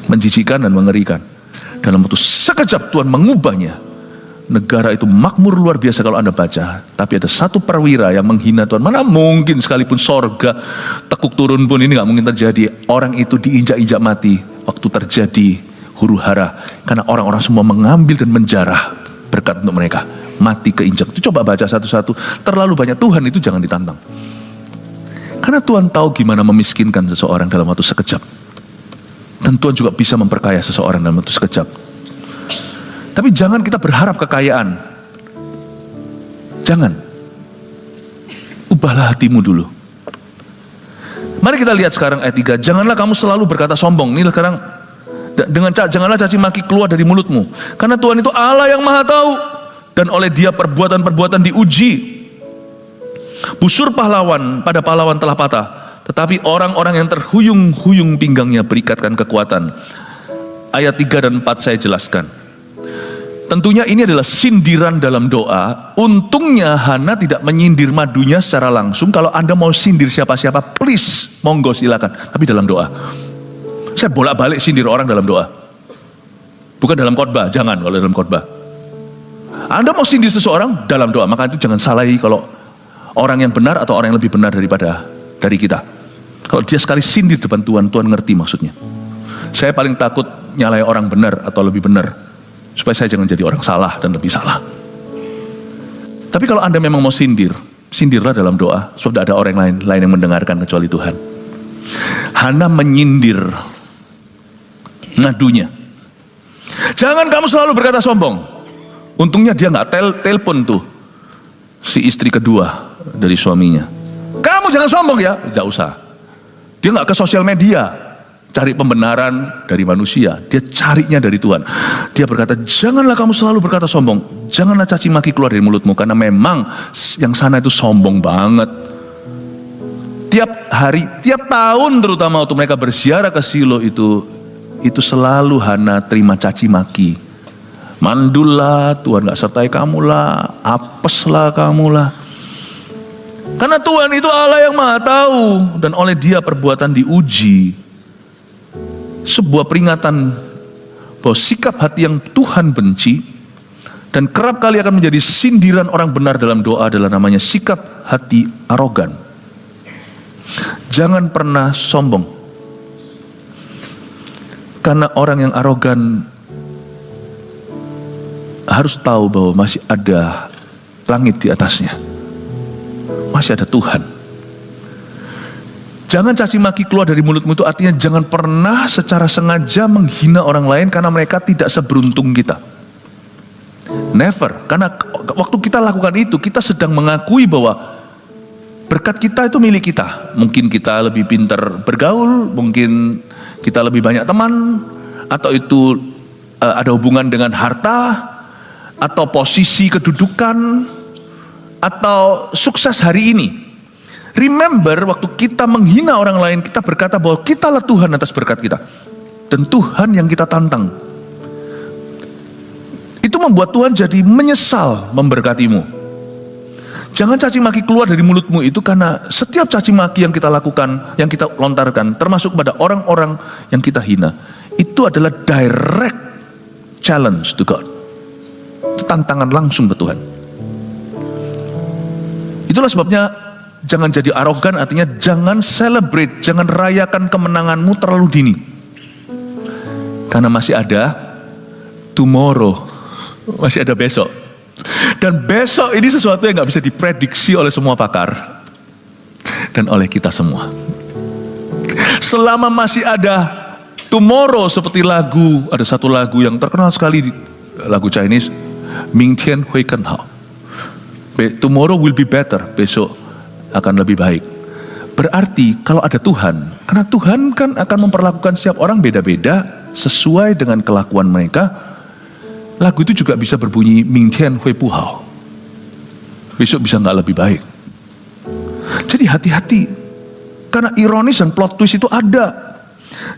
Menjijikan dan mengerikan. Dalam waktu sekejap Tuhan mengubahnya. Negara itu makmur luar biasa kalau Anda baca. Tapi ada satu perwira yang menghina Tuhan. Mana mungkin sekalipun sorga tekuk turun pun ini nggak mungkin terjadi. Orang itu diinjak-injak mati waktu terjadi huru hara, karena orang-orang semua mengambil dan menjarah berkat untuk mereka. Mati keinjak. Itu coba baca satu-satu. Terlalu banyak. Tuhan itu jangan ditantang. Karena Tuhan tahu gimana memiskinkan seseorang dalam waktu sekejap. Dan Tuhan juga bisa memperkaya seseorang dalam waktu sekejap. Tapi jangan kita berharap kekayaan. Jangan. Ubahlah hatimu dulu. Mari kita lihat sekarang ayat 3. Janganlah kamu selalu berkata sombong. Ini sekarang, janganlah caci maki keluar dari mulutmu. Karena Tuhan itu Allah yang maha tahu. Dan oleh Dia perbuatan-perbuatan diuji. Busur pahlawan pada pahlawan telah patah, tetapi orang-orang yang terhuyung-huyung pinggangnya berikatkan kekuatan. Ayat 3 dan 4 saya jelaskan. Tentunya ini adalah sindiran dalam doa. Untungnya Hana tidak menyindir madunya secara langsung. Kalau Anda mau sindir siapa-siapa, please, monggo silakan. Tapi dalam doa. Saya bolak-balik sindir orang dalam doa. Bukan dalam khotbah, jangan kalau dalam khotbah. Anda mau sindir seseorang dalam doa, maka itu jangan salahi kalau orang yang benar atau orang yang lebih benar dari kita. Kalau dia sekali sindir depan Tuhan, Tuhan ngerti maksudnya. Saya paling takut nyalai orang benar atau lebih benar, supaya saya jangan jadi orang salah dan lebih salah. Tapi kalau Anda memang mau sindir, sindirlah dalam doa, sebab tidak ada orang lain yang mendengarkan kecuali Tuhan. Hana menyindir ngadunya. Jangan kamu selalu berkata sombong. Untungnya dia nggak telepon tuh si istri kedua dari suaminya. Kamu jangan sombong ya, tidak usah. Dia nggak ke sosial media cari pembenaran dari manusia, dia carinya dari Tuhan. Dia berkata, janganlah kamu selalu berkata sombong, janganlah caci maki keluar dari mulutmu, karena memang yang sana itu sombong banget. Tiap hari, tiap tahun terutama waktu mereka berziarah ke Silo itu selalu Hana terima caci maki. Mandul lah, Tuhan gak sertai kamu lah, apes lah kamu lah. Karena Tuhan itu Allah yang maha tahu, dan oleh Dia perbuatan diuji. Sebuah peringatan bahwa sikap hati yang Tuhan benci dan kerap kali akan menjadi sindiran orang benar dalam doa adalah namanya sikap hati arogan. Jangan pernah sombong. Karena orang yang arogan harus tahu bahwa masih ada langit di atasnya. Masih ada Tuhan. Jangan caci maki keluar dari mulutmu itu artinya jangan pernah secara sengaja menghina orang lain karena mereka tidak seberuntung kita. Never. Karena waktu kita lakukan itu, kita sedang mengakui bahwa berkat kita itu milik kita. Mungkin kita lebih pintar bergaul, mungkin kita lebih banyak teman, atau itu ada hubungan dengan harta, atau posisi kedudukan, atau sukses hari ini. Remember, waktu kita menghina orang lain, kita berkata bahwa kitalah Tuhan atas berkat kita. Dan Tuhan yang kita tantang. Itu membuat Tuhan jadi menyesal memberkatimu. Jangan caci maki keluar dari mulutmu itu, karena setiap caci maki yang kita lakukan, yang kita lontarkan, termasuk pada orang-orang yang kita hina, itu adalah direct challenge to God. Tantangan langsung ke Tuhan. Itulah sebabnya jangan jadi arogan, artinya jangan celebrate, jangan rayakan kemenanganmu terlalu dini. Karena masih ada tomorrow, masih ada besok. Dan besok ini sesuatu yang gak bisa diprediksi oleh semua pakar dan oleh kita semua. Selama masih ada tomorrow, seperti lagu, ada satu lagu yang terkenal sekali, lagu Chinese, Mingtian Hui Kan Hao. Tomorrow will be better, besok akan lebih baik. Berarti kalau ada Tuhan, karena Tuhan kan akan memperlakukan setiap orang beda-beda sesuai dengan kelakuan mereka. Lagu itu juga bisa berbunyi Mingtian Hui Pu Hao. Besok bisa nggak lebih baik. Jadi hati-hati, karena ironis dan plot twist itu ada.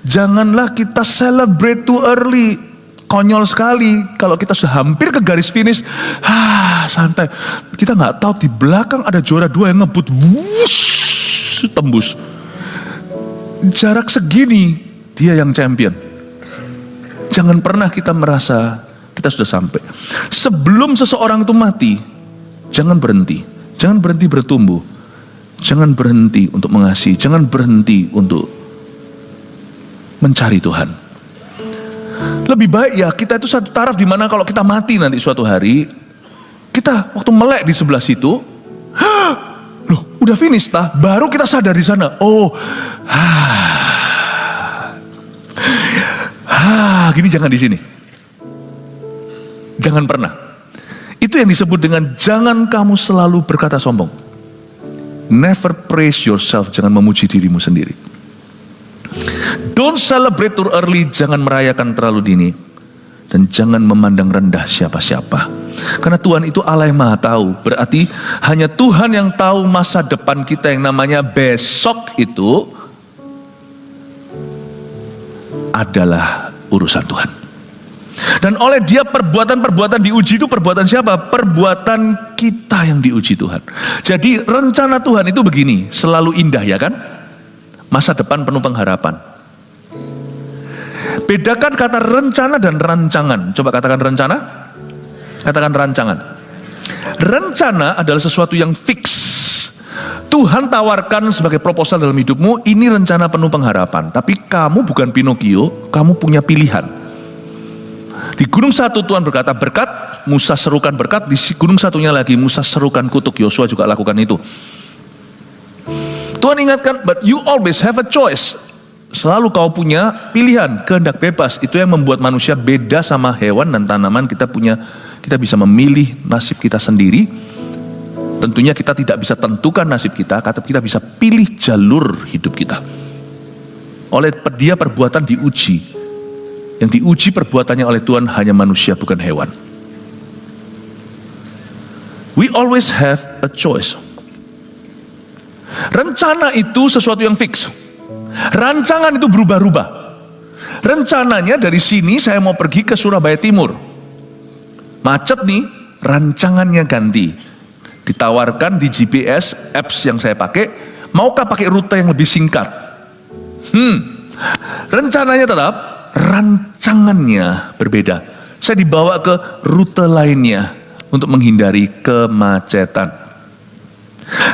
Janganlah kita celebrate too early. Konyol sekali kalau kita sudah hampir ke garis finish, santai. Kita nggak tahu di belakang ada juara 2 yang ngebut, wush, tembus. Jarak segini dia yang champion. Jangan pernah kita merasa kita sudah sampai. Sebelum seseorang itu mati, jangan berhenti bertumbuh. Jangan berhenti untuk mengasihi, jangan berhenti untuk mencari Tuhan. Lebih baik ya kita itu satu taraf di mana kalau kita mati nanti suatu hari, kita waktu melek di sebelah situ, loh udah finish tah, baru kita sadar di sana, gini jangan di sini. Jangan pernah. Itu yang disebut dengan jangan kamu selalu berkata sombong. Never praise yourself, jangan memuji dirimu sendiri. Don't celebrate too early, jangan merayakan terlalu dini. Dan jangan memandang rendah siapa-siapa. Karena Tuhan itu Allah yang Maha Tahu. Berarti hanya Tuhan yang tahu masa depan kita yang namanya besok itu adalah urusan Tuhan. Dan oleh dia perbuatan-perbuatan diuji itu perbuatan siapa? Perbuatan kita yang diuji Tuhan. Jadi rencana Tuhan itu begini, selalu indah ya kan? Masa depan penuh pengharapan. Bedakan kata rencana dan rancangan. Coba katakan rencana, katakan rancangan. Rencana adalah sesuatu yang fix. Tuhan tawarkan sebagai proposal dalam hidupmu, ini rencana penuh pengharapan. Tapi kamu bukan Pinocchio, kamu punya pilihan. Di gunung satu Tuhan berkata berkat, Musa serukan berkat. Di gunung satunya lagi Musa serukan kutuk. Yosua juga lakukan itu. Tuhan ingatkan, but you always have a choice. Selalu kau punya pilihan, kehendak bebas. Itu yang membuat manusia beda sama hewan dan tanaman. Kita bisa memilih nasib kita sendiri. Tentunya kita tidak bisa tentukan nasib kita, tapi kita bisa pilih jalur hidup kita. Oleh dia perbuatan diuji. Yang diuji perbuatannya oleh Tuhan hanya manusia, bukan hewan. We always have a choice. Rencana itu sesuatu yang fix. Rancangan itu berubah-ubah. Rencananya dari sini saya mau pergi ke Surabaya Timur. Macet nih, rancangannya ganti. Ditawarkan di GPS apps yang saya pakai, maukah pakai rute yang lebih singkat? Rencananya tetap, rancangannya berbeda. Saya dibawa ke rute lainnya untuk menghindari kemacetan.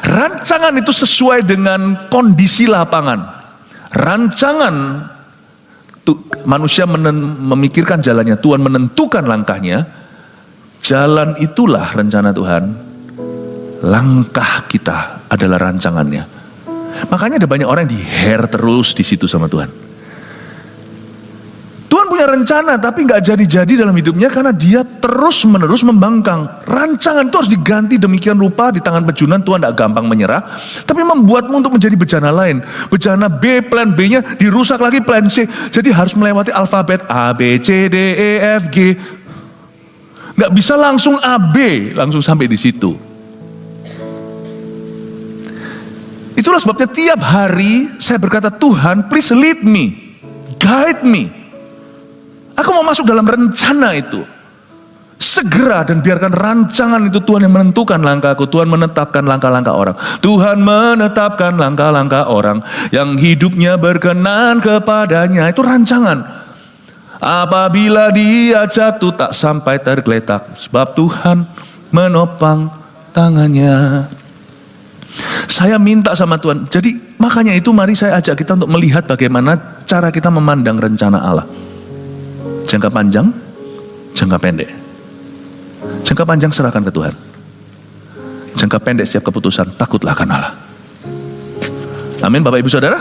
Rancangan itu sesuai dengan kondisi lapangan. Rancangan manusia memikirkan jalannya, Tuhan menentukan langkahnya. Jalan itulah rencana Tuhan. Langkah kita adalah rancangannya. Makanya ada banyak orang yang diher terus di situ sama Tuhan. Tuhan punya rencana tapi gak jadi-jadi dalam hidupnya karena dia terus-menerus membangkang. Rancangan itu harus diganti demikian rupa di tangan pejunan. Tuhan gak gampang menyerah, tapi membuatmu untuk menjadi bejana lain. Bejana B, plan B-nya dirusak lagi plan C. Jadi harus melewati alfabet A, B, C, D, E, F, G. Gak bisa langsung A, B, langsung sampai di situ. Itulah sebabnya tiap hari saya berkata, Tuhan please lead me, guide me. Aku mau masuk dalam rencana itu. Segera, dan biarkan rancangan itu Tuhan yang menentukan langkahku. Tuhan menetapkan langkah-langkah orang. Tuhan menetapkan langkah-langkah orang yang hidupnya berkenan kepadanya. Itu rancangan. Apabila dia jatuh tak sampai tergeletak, sebab Tuhan menopang tangannya. Saya minta sama Tuhan. Jadi makanya itu mari saya ajak kita untuk melihat bagaimana cara kita memandang rencana Allah. Jangka panjang, jangka pendek. Jangka panjang serahkan ke Tuhan. Jangka pendek setiap keputusan, takutlah akan Allah. Amin Bapak Ibu Saudara.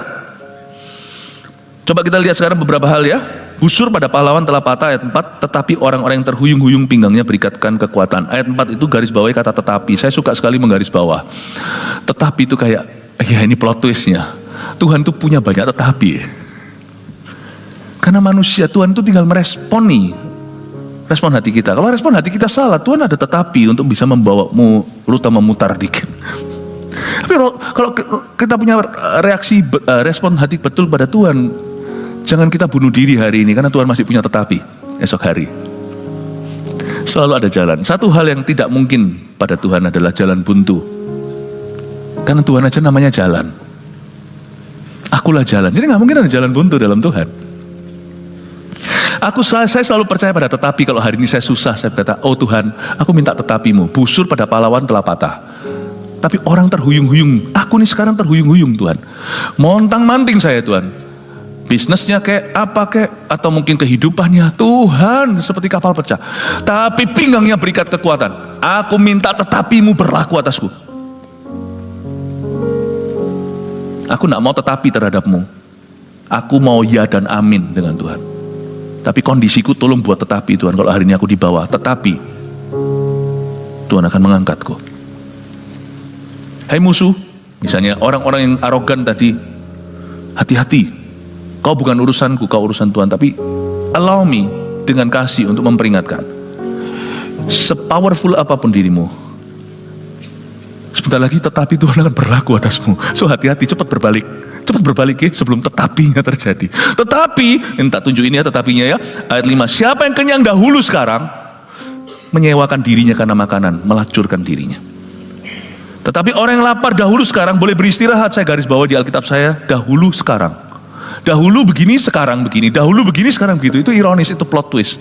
Coba kita lihat sekarang beberapa hal ya. Busur pada pahlawan telah patah, ayat 4. Tetapi orang-orang yang terhuyung-huyung pinggangnya berikatkan kekuatan. Ayat 4 itu garis bawahi kata tetapi. Saya suka sekali menggaris bawah. Tetapi itu kayak, ya ini plot twistnya. Tuhan itu punya banyak tetapi. Karena manusia, Tuhan itu tinggal meresponi. Respon hati kita. Kalau respon hati kita salah, Tuhan ada tetapi untuk bisa membawamu rute memutar dikit. Tapi kalau kita punya reaksi, respon hati betul pada Tuhan, jangan kita bunuh diri hari ini, karena Tuhan masih punya tetapi esok hari. Selalu ada jalan. Satu hal yang tidak mungkin pada Tuhan adalah jalan buntu. Karena Tuhan aja namanya jalan. Akulah jalan. Jadi gak mungkin ada jalan buntu dalam Tuhan. Saya selalu percaya pada tetapi. Kalau hari ini saya susah, saya berkata, oh Tuhan, aku minta tetapimu. Busur pada pahlawan telah patah. Tapi orang terhuyung-huyung. Aku nih sekarang terhuyung-huyung Tuhan. Montang-manting saya Tuhan. Bisnisnya kayak apa kayak, atau mungkin kehidupannya. Tuhan, seperti kapal pecah. Tapi pinggangnya berikat kekuatan. Aku minta tetapimu berlaku atasku. Aku gak mau tetapi terhadapmu. Aku mau ya dan amin dengan Tuhan. Tapi kondisiku tolong buat tetapi Tuhan. Kalau hari ini aku di bawah, tetapi Tuhan akan mengangkatku. Hai musuh, misalnya orang-orang yang arogan tadi, hati-hati. Kau bukan urusanku, kau urusan Tuhan. Tapi allow me dengan kasih untuk memperingatkan. Sepowerful apapun dirimu, sebentar lagi tetapi Tuhan akan berlaku atasmu. So hati-hati, cepat berbalik. Cepat berbalik ya sebelum tetapinya terjadi. Tetapi, entah tunjuk ini ya tetapinya ya. Ayat 5, siapa yang kenyang dahulu sekarang, menyewakan dirinya karena makanan, melacurkan dirinya. Tetapi orang yang lapar dahulu sekarang boleh beristirahat. Saya garis bawah di Alkitab saya, dahulu sekarang. Dahulu begini, sekarang begini. Dahulu begini, sekarang begitu. Itu ironis, itu plot twist.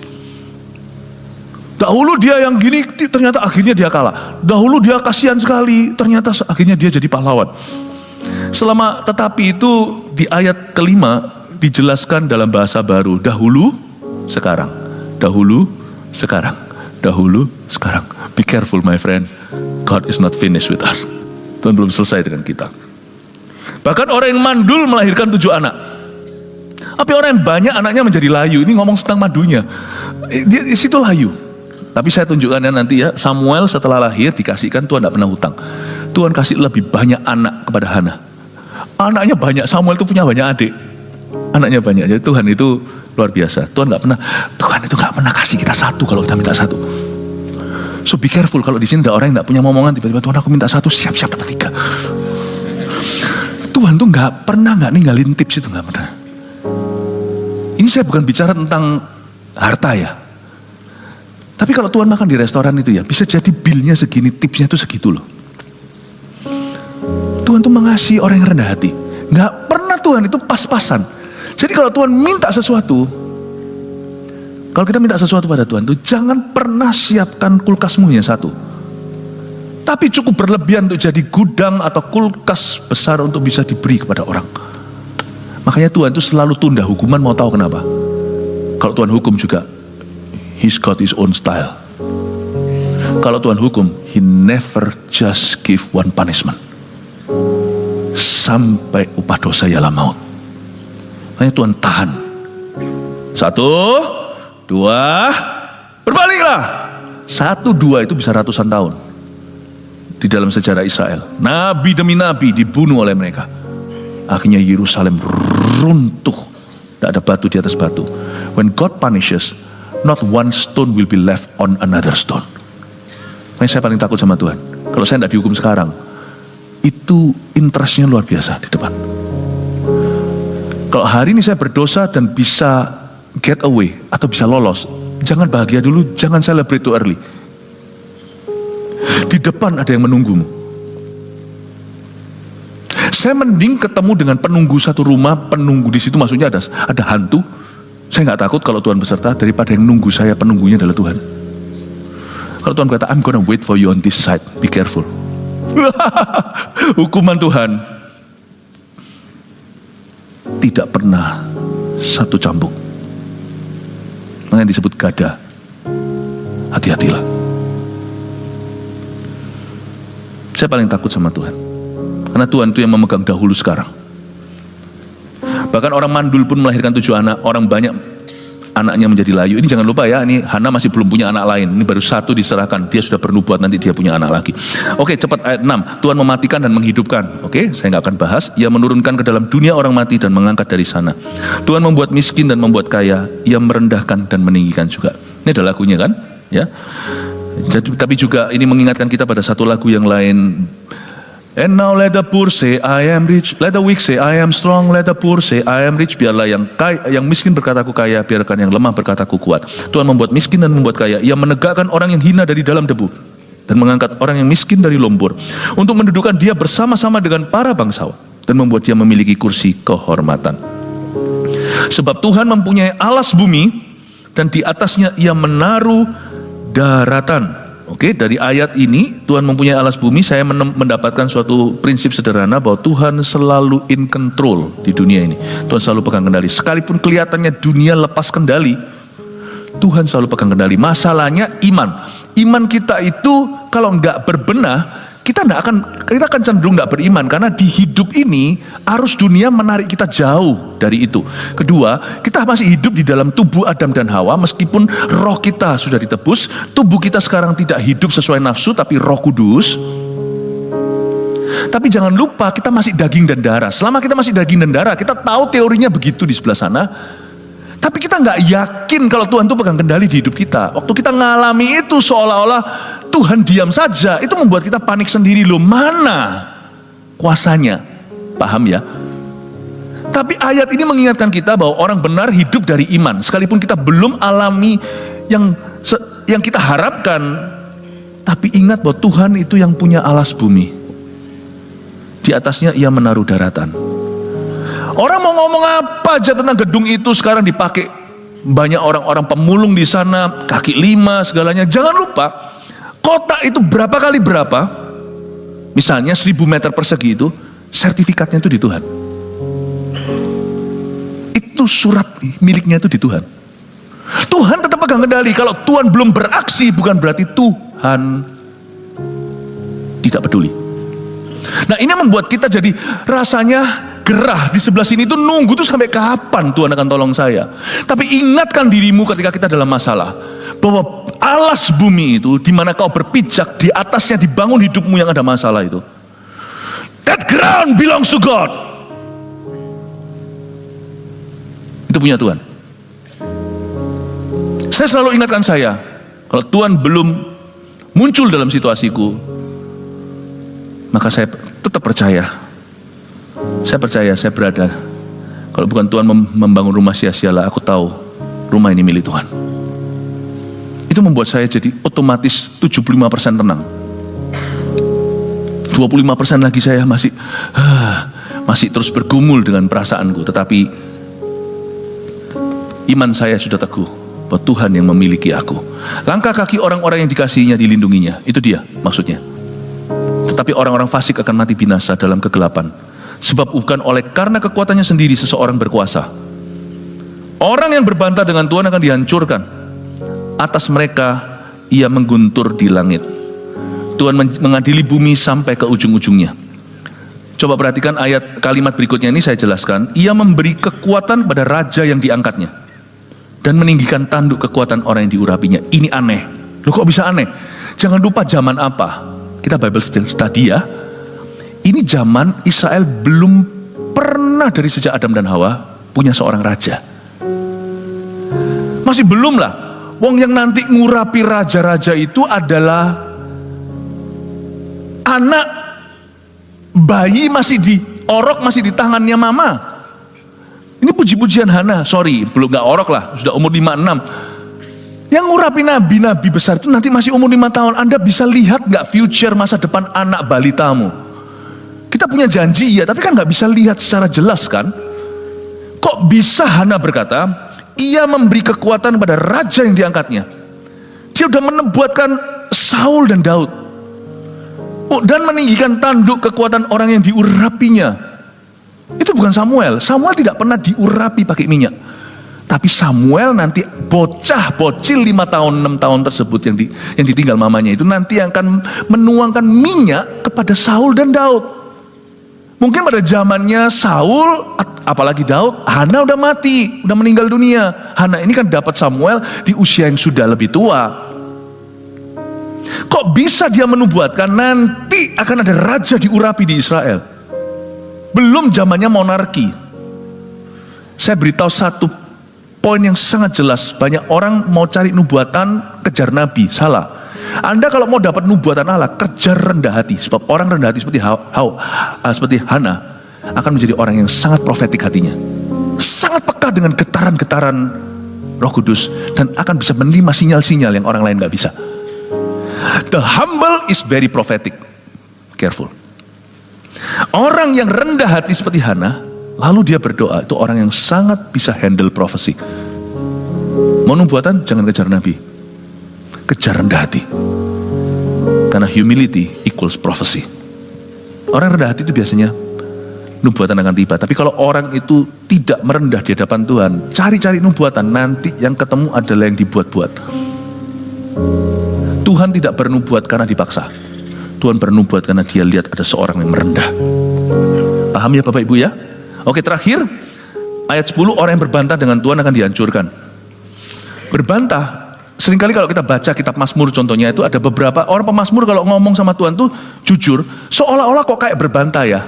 Dahulu dia yang gini, ternyata akhirnya dia kalah. Dahulu dia kasihan sekali, ternyata akhirnya dia jadi pahlawan. Selama tetapi itu di ayat kelima dijelaskan dalam bahasa baru. Dahulu, sekarang. Dahulu, sekarang. Dahulu, sekarang. Be careful my friend. God is not finished with us. Tuhan belum selesai dengan kita. Bahkan orang yang mandul melahirkan 7 anak. Tapi orang yang banyak anaknya menjadi layu. Ini ngomong tentang madunya. Di situ layu. Tapi saya tunjukkan ya nanti ya. Samuel setelah lahir dikasihkan, Tuhan tidak pernah hutang. Tuhan kasih lebih banyak anak kepada Hana. Anaknya banyak. Samuel itu punya banyak adik. Anaknya banyak. Jadi Tuhan itu luar biasa. Tuhan itu nggak pernah kasih kita satu kalau kita minta satu. So be careful kalau di sini ada orang yang nggak punya momongan, tiba-tiba Tuhan aku minta satu, siap-siap dapat 3. Tuhan tuh nggak pernah nggak ninggalin tips, itu nggak pernah. Ini saya bukan bicara tentang harta ya. Tapi kalau Tuhan makan di restoran itu ya, bisa jadi bilnya segini, tipsnya itu segitu loh. Tuhan tuh mengasihi orang yang rendah hati. Nggak pernah Tuhan itu pas-pasan. Jadi kalau Tuhan minta sesuatu, kalau kita minta sesuatu pada Tuhan tuh jangan pernah siapkan kulkasmu hanya satu. Tapi cukup berlebihan untuk jadi gudang atau kulkas besar untuk bisa diberi kepada orang. Makanya Tuhan itu selalu tunda hukuman, mau tahu kenapa? Kalau Tuhan hukum juga, He's got His own style. Kalau Tuhan hukum, He never just give one punishment. Sampai upah dosa ialah maut. Makanya Tuhan tahan. 1, 2, berbaliklah. 1, 2 itu bisa ratusan tahun. Di dalam sejarah Israel, nabi demi nabi dibunuh oleh mereka. Akhirnya Yerusalem runtuh. Tidak ada batu di atas batu. When God punishes, not one stone will be left on another stone. Makanya saya paling takut sama Tuhan. Kalau saya tidak dihukum sekarang, itu interestnya luar biasa di depan. Kalau hari ini saya berdosa dan bisa get away atau bisa lolos, jangan bahagia dulu, jangan celebrate too early. Di depan ada yang menunggumu. Saya mending ketemu dengan penunggu satu rumah, penunggu di situ maksudnya ada hantu. Saya nggak takut kalau Tuhan beserta daripada yang nunggu saya, penunggunya adalah Tuhan. Kalau Tuhan kata, I'm gonna wait for you on this side, be careful. Hukuman Tuhan tidak pernah satu cambuk. Makanya disebut gada. Hati-hatilah. Saya paling takut sama Tuhan, karena Tuhan itu yang memegang dahulu sekarang. Bahkan orang mandul pun melahirkan 7 anak, orang banyak anaknya menjadi layu. Ini jangan lupa ya, ini Hana masih belum punya anak lain. Ini baru 1 diserahkan, dia sudah bernubuat nanti dia punya anak lagi. Oke, cepat ayat 6. Tuhan mematikan dan menghidupkan. Oke, saya nggak akan bahas. Ia menurunkan ke dalam dunia orang mati dan mengangkat dari sana. Tuhan membuat miskin dan membuat kaya. Ia merendahkan dan meninggikan juga. Ini ada lagunya kan? Ya. Jadi, tapi juga ini mengingatkan kita pada satu lagu yang lain. And now let the poor say I am rich, let the weak say I am strong, let the poor say I am rich. Biarlah yang miskin berkata aku kaya, biarkan yang lemah berkata aku kuat. Tuhan membuat miskin dan membuat kaya. Ia menegakkan orang yang hina dari dalam debu dan mengangkat orang yang miskin dari lumpur, untuk mendudukkan dia bersama-sama dengan para bangsawan dan membuat dia memiliki kursi kehormatan. Sebab Tuhan mempunyai alas bumi dan di atasnya ia menaruh daratan. Oke, dari ayat ini Tuhan mempunyai alas bumi, saya mendapatkan suatu prinsip sederhana bahwa Tuhan selalu in control di dunia ini. Tuhan selalu pegang kendali. Sekalipun kelihatannya dunia lepas kendali, Tuhan selalu pegang kendali. Masalahnya iman. Iman kita itu kalau nggak berbenah, kita akan cenderung nggak beriman, karena di hidup ini arus dunia menarik kita jauh dari itu. Kedua, kita masih hidup di dalam tubuh Adam dan Hawa, meskipun roh kita sudah ditebus, tubuh kita sekarang tidak hidup sesuai nafsu, tapi Roh Kudus. Tapi jangan lupa kita masih daging dan darah. Selama kita masih daging dan darah, kita tahu teorinya begitu di sebelah sana. Tapi kita nggak yakin kalau Tuhan itu pegang kendali di hidup kita. Waktu kita ngalami itu seolah-olah Tuhan diam saja, itu membuat kita panik sendiri. Loh, mana kuasanya? Paham ya? Tapi ayat ini mengingatkan kita bahwa orang benar hidup dari iman. Sekalipun kita belum alami yang kita harapkan, tapi ingat bahwa Tuhan itu yang punya alas bumi. Di atasnya ia menaruh daratan. Orang mau ngomong apa aja tentang gedung itu sekarang dipakai banyak orang-orang pemulung di sana, kaki lima segalanya. Jangan lupa, kota itu berapa kali berapa, misalnya 1000 meter persegi itu, sertifikatnya itu di Tuhan. Itu surat miliknya itu di Tuhan. Tuhan tetap pegang kendali. Kalau Tuhan belum beraksi, bukan berarti Tuhan tidak peduli. Nah, ini membuat kita jadi rasanya gerah di sebelah sini itu, nunggu tuh sampai kapan Tuhan akan tolong saya. Tapi ingatkan dirimu ketika kita dalam masalah, bahwa alas bumi itu di mana kau berpijak, di atasnya dibangun hidupmu yang ada masalah itu. That ground belongs to God. Itu punya Tuhan. Saya selalu ingatkan saya, kalau Tuhan belum muncul dalam situasiku, maka saya tetap percaya. Saya percaya, saya berada. Kalau bukan Tuhan membangun rumah sia-sialah, aku tahu rumah ini milik Tuhan. Itu membuat saya jadi otomatis 75% tenang. 25% lagi saya masih terus bergumul dengan perasaanku. Tetapi iman saya sudah teguh bahwa Tuhan yang memiliki aku. Langkah kaki orang-orang yang dikasihinya dilindunginya. Itu dia maksudnya. Tetapi orang-orang fasik akan mati binasa dalam kegelapan. Sebab bukan karena kekuatannya sendiri seseorang berkuasa. Orang yang berbantah dengan Tuhan akan dihancurkan. Atas mereka ia mengguntur di langit. Tuhan mengadili bumi sampai ke ujung-ujungnya. Coba perhatikan kalimat berikutnya ini, saya jelaskan. Ia memberi kekuatan pada raja yang diangkatnya, dan meninggikan tanduk kekuatan orang yang diurapinya. Ini aneh. Loh, kok bisa aneh? Jangan lupa zaman apa? Kita Bible study ya. Ini zaman Israel belum pernah dari sejak Adam dan Hawa punya seorang raja. Masih belum lah. Wong yang nanti ngurapi raja-raja itu adalah anak bayi, masih masih di tangannya mama. Ini puji-pujian Hana, belum gak orok lah, sudah umur 5-6. Yang ngurapi nabi-nabi besar itu nanti masih umur 5 tahun. Anda bisa lihat gak future masa depan anak balitamu? Kita punya janji ya, tapi kan gak bisa lihat secara jelas kan? Kok bisa Hana berkata, ia memberi kekuatan pada raja yang diangkatnya. Dia udah menebuatkan Saul dan Daud. Dan meninggikan tanduk kekuatan orang yang diurapinya. Itu bukan Samuel. Samuel tidak pernah diurapi pakai minyak. Tapi Samuel nanti bocil 5 tahun 6 tahun tersebut yang ditinggal mamanya itu nanti akan menuangkan minyak kepada Saul dan Daud. Mungkin pada zamannya Saul, apalagi Daud, Hana udah mati, udah meninggal dunia. Hana ini kan dapat Samuel di usia yang sudah lebih tua. Kok bisa dia menubuatkan nanti akan ada raja diurapi di Israel? Belum zamannya monarki. Saya beritahu satu poin yang sangat jelas. Banyak orang mau cari nubuatan, kejar nabi, salah. Anda kalau mau dapat nubuatan Allah, kejar rendah hati. Sebab orang rendah hati seperti Hana akan menjadi orang yang sangat profetik hatinya, sangat peka dengan getaran-getaran Roh Kudus, dan akan bisa menerima sinyal-sinyal yang orang lain gak bisa. The humble is very prophetic. Careful. Orang yang rendah hati seperti Hana, lalu dia berdoa, itu orang yang sangat bisa handle prophecy. Mau nubuatan, jangan kejar nabi, kejar rendah hati. Karena humility equals prophecy. Orang rendah hati itu biasanya nubuatan akan tiba. Tapi kalau orang itu tidak merendah di hadapan Tuhan, cari-cari nubuatan, nanti yang ketemu adalah yang dibuat-buat. Tuhan tidak bernubuat karena dipaksa. Tuhan bernubuat karena dia lihat ada seorang yang merendah. Paham ya Bapak Ibu ya? Oke, terakhir ayat 10, orang yang berbantah dengan Tuhan akan dihancurkan. Berbantah, seringkali kalau kita baca kitab Mazmur contohnya, itu ada beberapa orang pemazmur kalau ngomong sama Tuhan tuh jujur, seolah-olah kok kayak berbantah ya.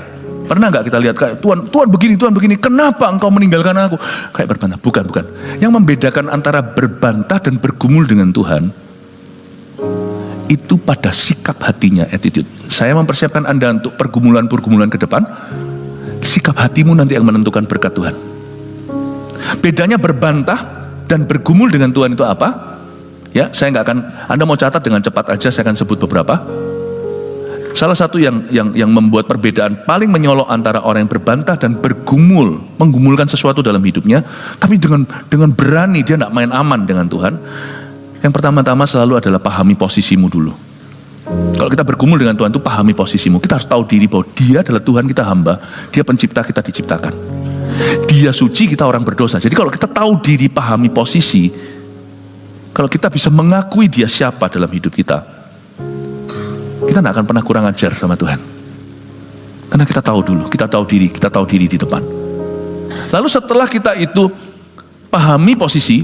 Pernah nggak kita lihat kayak Tuhan begini, kenapa engkau meninggalkan aku? Kayak berbantah. Bukan. Yang membedakan antara berbantah dan bergumul dengan Tuhan itu pada sikap hatinya, attitude. Saya mempersiapkan Anda untuk pergumulan-pergumulan ke depan. Sikap hatimu nanti yang menentukan berkat Tuhan. Bedanya berbantah dan bergumul dengan Tuhan itu apa? Ya, saya nggak akan, Anda mau catat dengan cepat aja, saya akan sebut beberapa. Salah satu yang membuat perbedaan paling menyolok antara orang yang berbantah dan bergumul, menggumulkan sesuatu dalam hidupnya, tapi dengan berani, dia nggak main aman dengan Tuhan. Yang pertama-tama selalu adalah pahami posisimu dulu. Kalau kita bergumul dengan Tuhan itu pahami posisimu. Kita harus tahu diri bahwa Dia adalah Tuhan, kita hamba. Dia pencipta, kita diciptakan. Dia suci, kita orang berdosa. Jadi kalau kita tahu diri, pahami posisi, kalau kita bisa mengakui Dia siapa dalam hidup kita tidak akan pernah kurang ajar sama Tuhan. Karena kita tahu dulu, kita tahu diri di depan. Lalu setelah kita itu pahami posisi,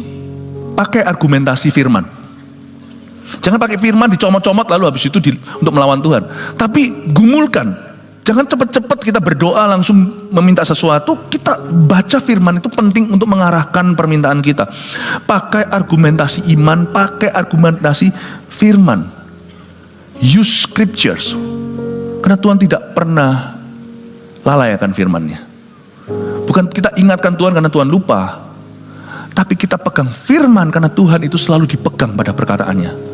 pakai argumentasi firman. Jangan pakai firman dicomot-comot lalu habis itu untuk melawan Tuhan. Tapi gumulkan. Jangan cepat-cepat kita berdoa langsung meminta sesuatu. Kita baca firman, itu penting untuk mengarahkan permintaan kita. Pakai argumentasi iman, pakai argumentasi firman. Use scriptures. Karena Tuhan tidak pernah lalai akan firman-Nya. Bukan kita ingatkan Tuhan karena Tuhan lupa, tapi kita pegang firman karena Tuhan itu selalu dipegang pada perkataannya.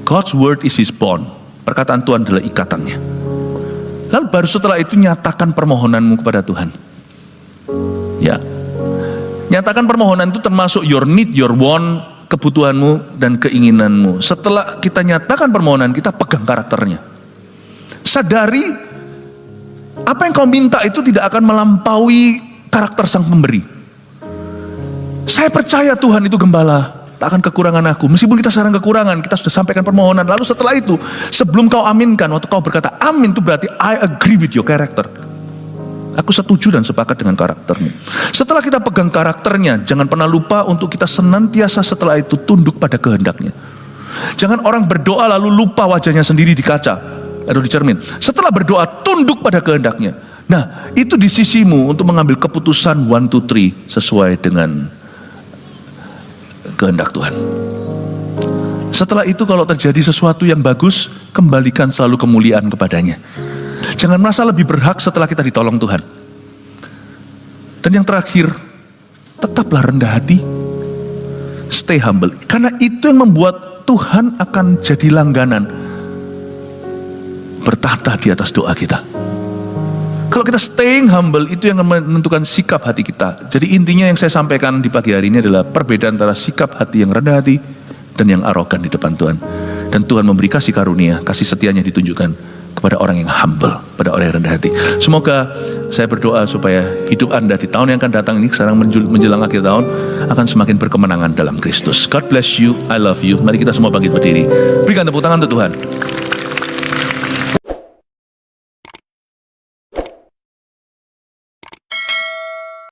God's word is His bond. Perkataan Tuhan adalah ikatannya. Lalu baru setelah itu nyatakan permohonanmu kepada Tuhan. Ya, nyatakan permohonan itu termasuk your need, your want, kebutuhanmu dan keinginanmu. Setelah kita nyatakan permohonan, kita pegang karakternya. Sadari apa yang kau minta itu tidak akan melampaui karakter sang pemberi. Saya percaya Tuhan itu gembala, tak akan kekurangan aku. Meskipun kita sekarang kekurangan, kita sudah sampaikan permohonan. Lalu setelah itu, sebelum kau aminkan, waktu kau berkata amin, itu berarti I agree with your character. Aku setuju dan sepakat dengan karaktermu. Setelah kita pegang karakternya, jangan pernah lupa untuk kita senantiasa setelah itu tunduk pada kehendaknya. Jangan orang berdoa lalu lupa wajahnya sendiri di kaca atau di cermin. Setelah berdoa, tunduk pada kehendaknya. Nah, itu di sisimu untuk mengambil keputusan 1, 2, 3 sesuai dengan kehendak Tuhan. Setelah itu kalau terjadi sesuatu yang bagus, kembalikan selalu kemuliaan kepadanya. Jangan merasa lebih berhak setelah kita ditolong Tuhan. Dan yang terakhir, tetaplah rendah hati. Stay humble. Karena itu yang membuat Tuhan akan jadi langganan bertahta di atas doa kita. Kalau kita staying humble, itu yang menentukan sikap hati kita. Jadi intinya yang saya sampaikan di pagi hari ini adalah perbedaan antara sikap hati yang rendah hati dan yang arogan di depan Tuhan. Dan Tuhan memberi kasih karunia, kasih setianya ditunjukkan kepada orang yang humble, pada orang yang rendah hati. Semoga saya berdoa supaya hidup Anda di tahun yang akan datang ini, sekarang menjelang akhir tahun, akan semakin berkemenangan dalam Kristus. God bless you, I love you. Mari kita semua bangkit berdiri. Berikan tepuk tangan untuk Tuhan.